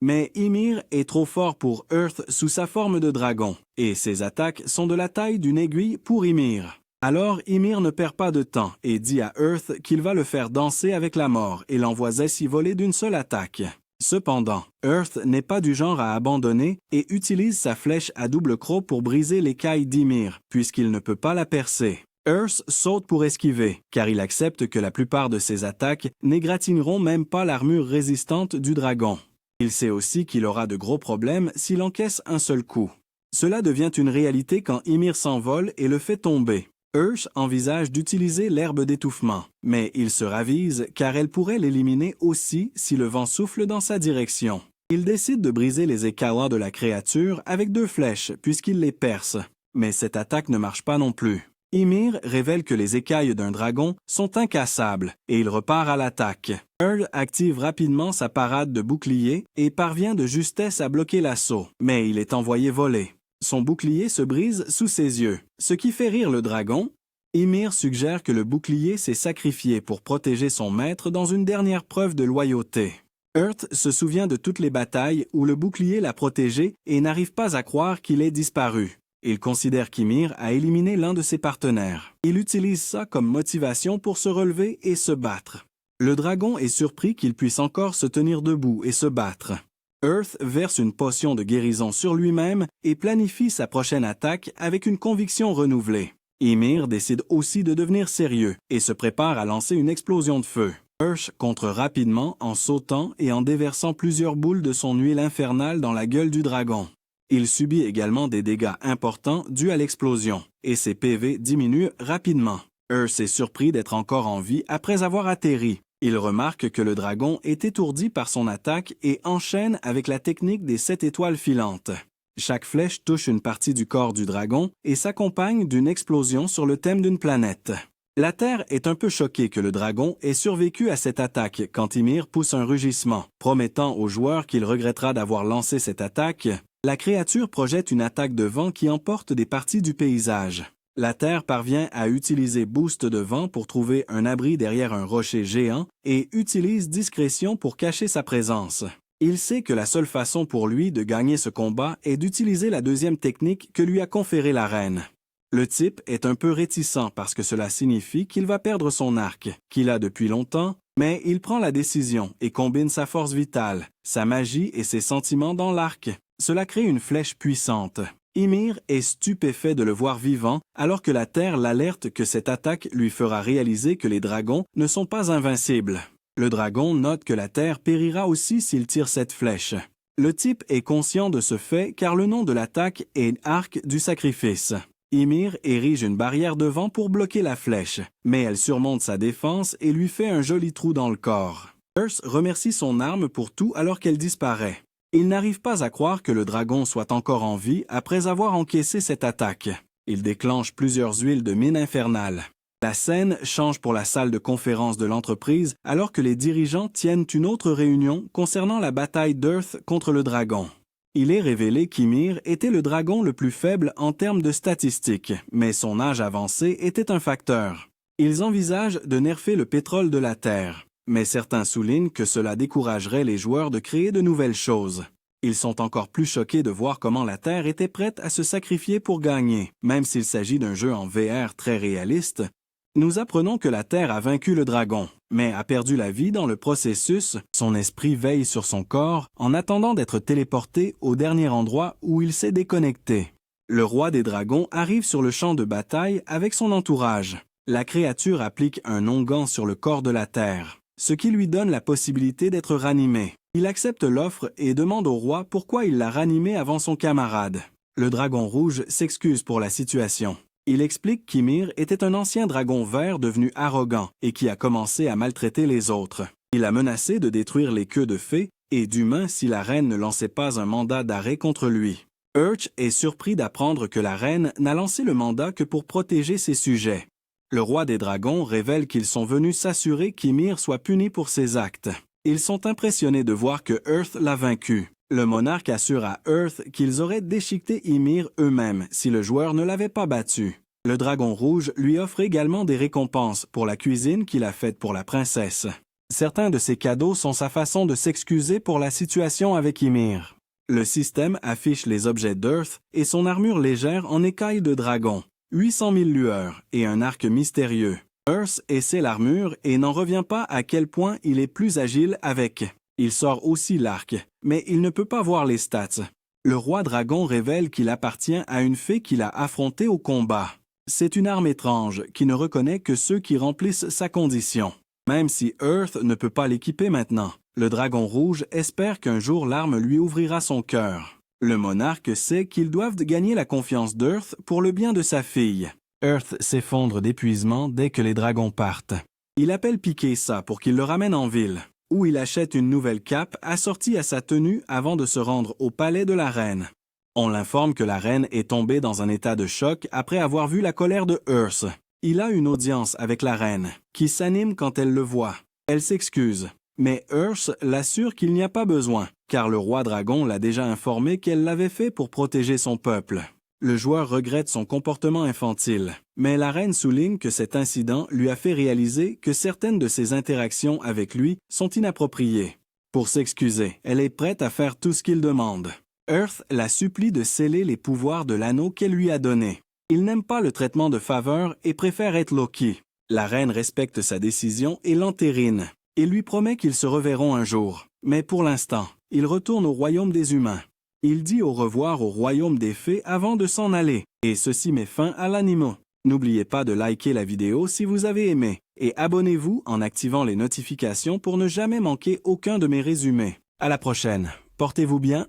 Mais Ymir est trop fort pour Earth sous sa forme de dragon, et ses attaques sont de la taille d'une aiguille pour Ymir. Alors Ymir ne perd pas de temps et dit à Earth qu'il va le faire danser avec la mort et l'envoie ainsi voler d'une seule attaque. Cependant, Earth n'est pas du genre à abandonner et utilise sa flèche à double croc pour briser l'écaille d'Ymir, puisqu'il ne peut pas la percer. Earth saute pour esquiver, car il accepte que la plupart de ses attaques n'égratigneront même pas l'armure résistante du dragon. Il sait aussi qu'il aura de gros problèmes s'il encaisse un seul coup. Cela devient une réalité quand Ymir s'envole et le fait tomber. Earth envisage d'utiliser l'herbe d'étouffement, mais il se ravise car elle pourrait l'éliminer aussi si le vent souffle dans sa direction. Il décide de briser les écailles de la créature avec 2 flèches puisqu'il les perce. Mais cette attaque ne marche pas non plus. Ymir révèle que les écailles d'un dragon sont incassables et il repart à l'attaque. Earl active rapidement sa parade de bouclier et parvient de justesse à bloquer l'assaut, mais il est envoyé voler. Son bouclier se brise sous ses yeux, ce qui fait rire le dragon. Ymir suggère que le bouclier s'est sacrifié pour protéger son maître dans une dernière preuve de loyauté. Earth se souvient de toutes les batailles où le bouclier l'a protégé et n'arrive pas à croire qu'il ait disparu. Il considère qu'Ymir a éliminé l'un de ses partenaires. Il utilise ça comme motivation pour se relever et se battre. Le dragon est surpris qu'il puisse encore se tenir debout et se battre. Earth verse une potion de guérison sur lui-même et planifie sa prochaine attaque avec une conviction renouvelée. Ymir décide aussi de devenir sérieux et se prépare à lancer une explosion de feu. Earth contre rapidement en sautant et en déversant plusieurs boules de son huile infernale dans la gueule du dragon. Il subit également des dégâts importants dus à l'explosion, et ses PV diminuent rapidement. Earth est surpris d'être encore en vie après avoir atterri. Il remarque que le dragon est étourdi par son attaque et enchaîne avec la technique des 7 étoiles filantes. Chaque flèche touche une partie du corps du dragon et s'accompagne d'une explosion sur le thème d'une planète. La Terre est un peu choquée que le dragon ait survécu à cette attaque quand Ymir pousse un rugissement, promettant aux joueurs qu'il regrettera d'avoir lancé cette attaque. La créature projette une attaque de vent qui emporte des parties du paysage. La Terre parvient à utiliser Boost de vent pour trouver un abri derrière un rocher géant et utilise Discrétion pour cacher sa présence. Il sait que la seule façon pour lui de gagner ce combat est d'utiliser la deuxième technique que lui a conférée la reine. Le type est un peu réticent parce que cela signifie qu'il va perdre son arc, qu'il a depuis longtemps, mais il prend la décision et combine sa force vitale, sa magie et ses sentiments dans l'arc. Cela crée une flèche puissante. Ymir est stupéfait de le voir vivant, alors que la Terre l'alerte que cette attaque lui fera réaliser que les dragons ne sont pas invincibles. Le dragon note que la Terre périra aussi s'il tire cette flèche. Le type est conscient de ce fait car le nom de l'attaque est Arc du Sacrifice. Ymir érige une barrière de vent pour bloquer la flèche, mais elle surmonte sa défense et lui fait un joli trou dans le corps. Earth remercie son arme pour tout alors qu'elle disparaît. Il n'arrive pas à croire que le dragon soit encore en vie après avoir encaissé cette attaque. Il déclenche plusieurs huiles de mine infernale. La scène change pour la salle de conférence de l'entreprise alors que les dirigeants tiennent une autre réunion concernant la bataille d'Earth contre le dragon. Il est révélé qu'Ymir était le dragon le plus faible en termes de statistiques, mais son âge avancé était un facteur. Ils envisagent de nerfer le pétrole de la Terre. Mais certains soulignent que cela découragerait les joueurs de créer de nouvelles choses. Ils sont encore plus choqués de voir comment la Terre était prête à se sacrifier pour gagner, même s'il s'agit d'un jeu en VR très réaliste. Nous apprenons que la Terre a vaincu le dragon, mais a perdu la vie dans le processus. Son esprit veille sur son corps en attendant d'être téléporté au dernier endroit où il s'est déconnecté. Le roi des dragons arrive sur le champ de bataille avec son entourage. La créature applique un onguent sur le corps de la Terre, ce qui lui donne la possibilité d'être ranimé. Il accepte l'offre et demande au roi pourquoi il l'a ranimé avant son camarade. Le dragon rouge s'excuse pour la situation. Il explique qu'Ymir était un ancien dragon vert devenu arrogant et qui a commencé à maltraiter les autres. Il a menacé de détruire les queues de fées et d'humains si la reine ne lançait pas un mandat d'arrêt contre lui. Earth est surpris d'apprendre que la reine n'a lancé le mandat que pour protéger ses sujets. Le roi des dragons révèle qu'ils sont venus s'assurer qu'Ymir soit puni pour ses actes. Ils sont impressionnés de voir que Earth l'a vaincu. Le monarque assure à Earth qu'ils auraient déchiqueté Ymir eux-mêmes si le joueur ne l'avait pas battu. Le dragon rouge lui offre également des récompenses pour la cuisine qu'il a faite pour la princesse. Certains de ces cadeaux sont sa façon de s'excuser pour la situation avec Ymir. Le système affiche les objets d'Earth et son armure légère en écailles de dragon. 800 000 lueurs et un arc mystérieux. Earth essaie l'armure et n'en revient pas à quel point il est plus agile avec. Il sort aussi l'arc, mais il ne peut pas voir les stats. Le roi dragon révèle qu'il appartient à une fée qu'il a affrontée au combat. C'est une arme étrange qui ne reconnaît que ceux qui remplissent sa condition. Même si Earth ne peut pas l'équiper maintenant, le dragon rouge espère qu'un jour l'arme lui ouvrira son cœur. Le monarque sait qu'ils doivent gagner la confiance d'Earth pour le bien de sa fille. Earth s'effondre d'épuisement dès que les dragons partent. Il appelle Pikessa pour qu'il le ramène en ville. où il achète une nouvelle cape assortie à sa tenue avant de se rendre au palais de la reine. On l'informe que la reine est tombée dans un état de choc après avoir vu la colère de Hearst. Il a une audience avec la reine, qui s'anime quand elle le voit. Elle s'excuse, mais Hearst l'assure qu'il n'y a pas besoin, car le roi dragon l'a déjà informé qu'elle l'avait fait pour protéger son peuple. Le joueur regrette son comportement infantile, mais la reine souligne que cet incident lui a fait réaliser que certaines de ses interactions avec lui sont inappropriées. Pour s'excuser, elle est prête à faire tout ce qu'il demande. Hearst la supplie de sceller les pouvoirs de l'anneau qu'elle lui a donné. Il n'aime pas le traitement de faveur et préfère être Loki. La reine respecte sa décision et l'entérine, et lui promet qu'ils se reverront un jour. Mais pour l'instant, il retourne au royaume des humains. Il dit au revoir au royaume des fées avant de s'en aller, et ceci met fin à l'anime. N'oubliez pas de liker la vidéo si vous avez aimé, et abonnez-vous en activant les notifications pour ne jamais manquer aucun de mes résumés. À la prochaine, portez-vous bien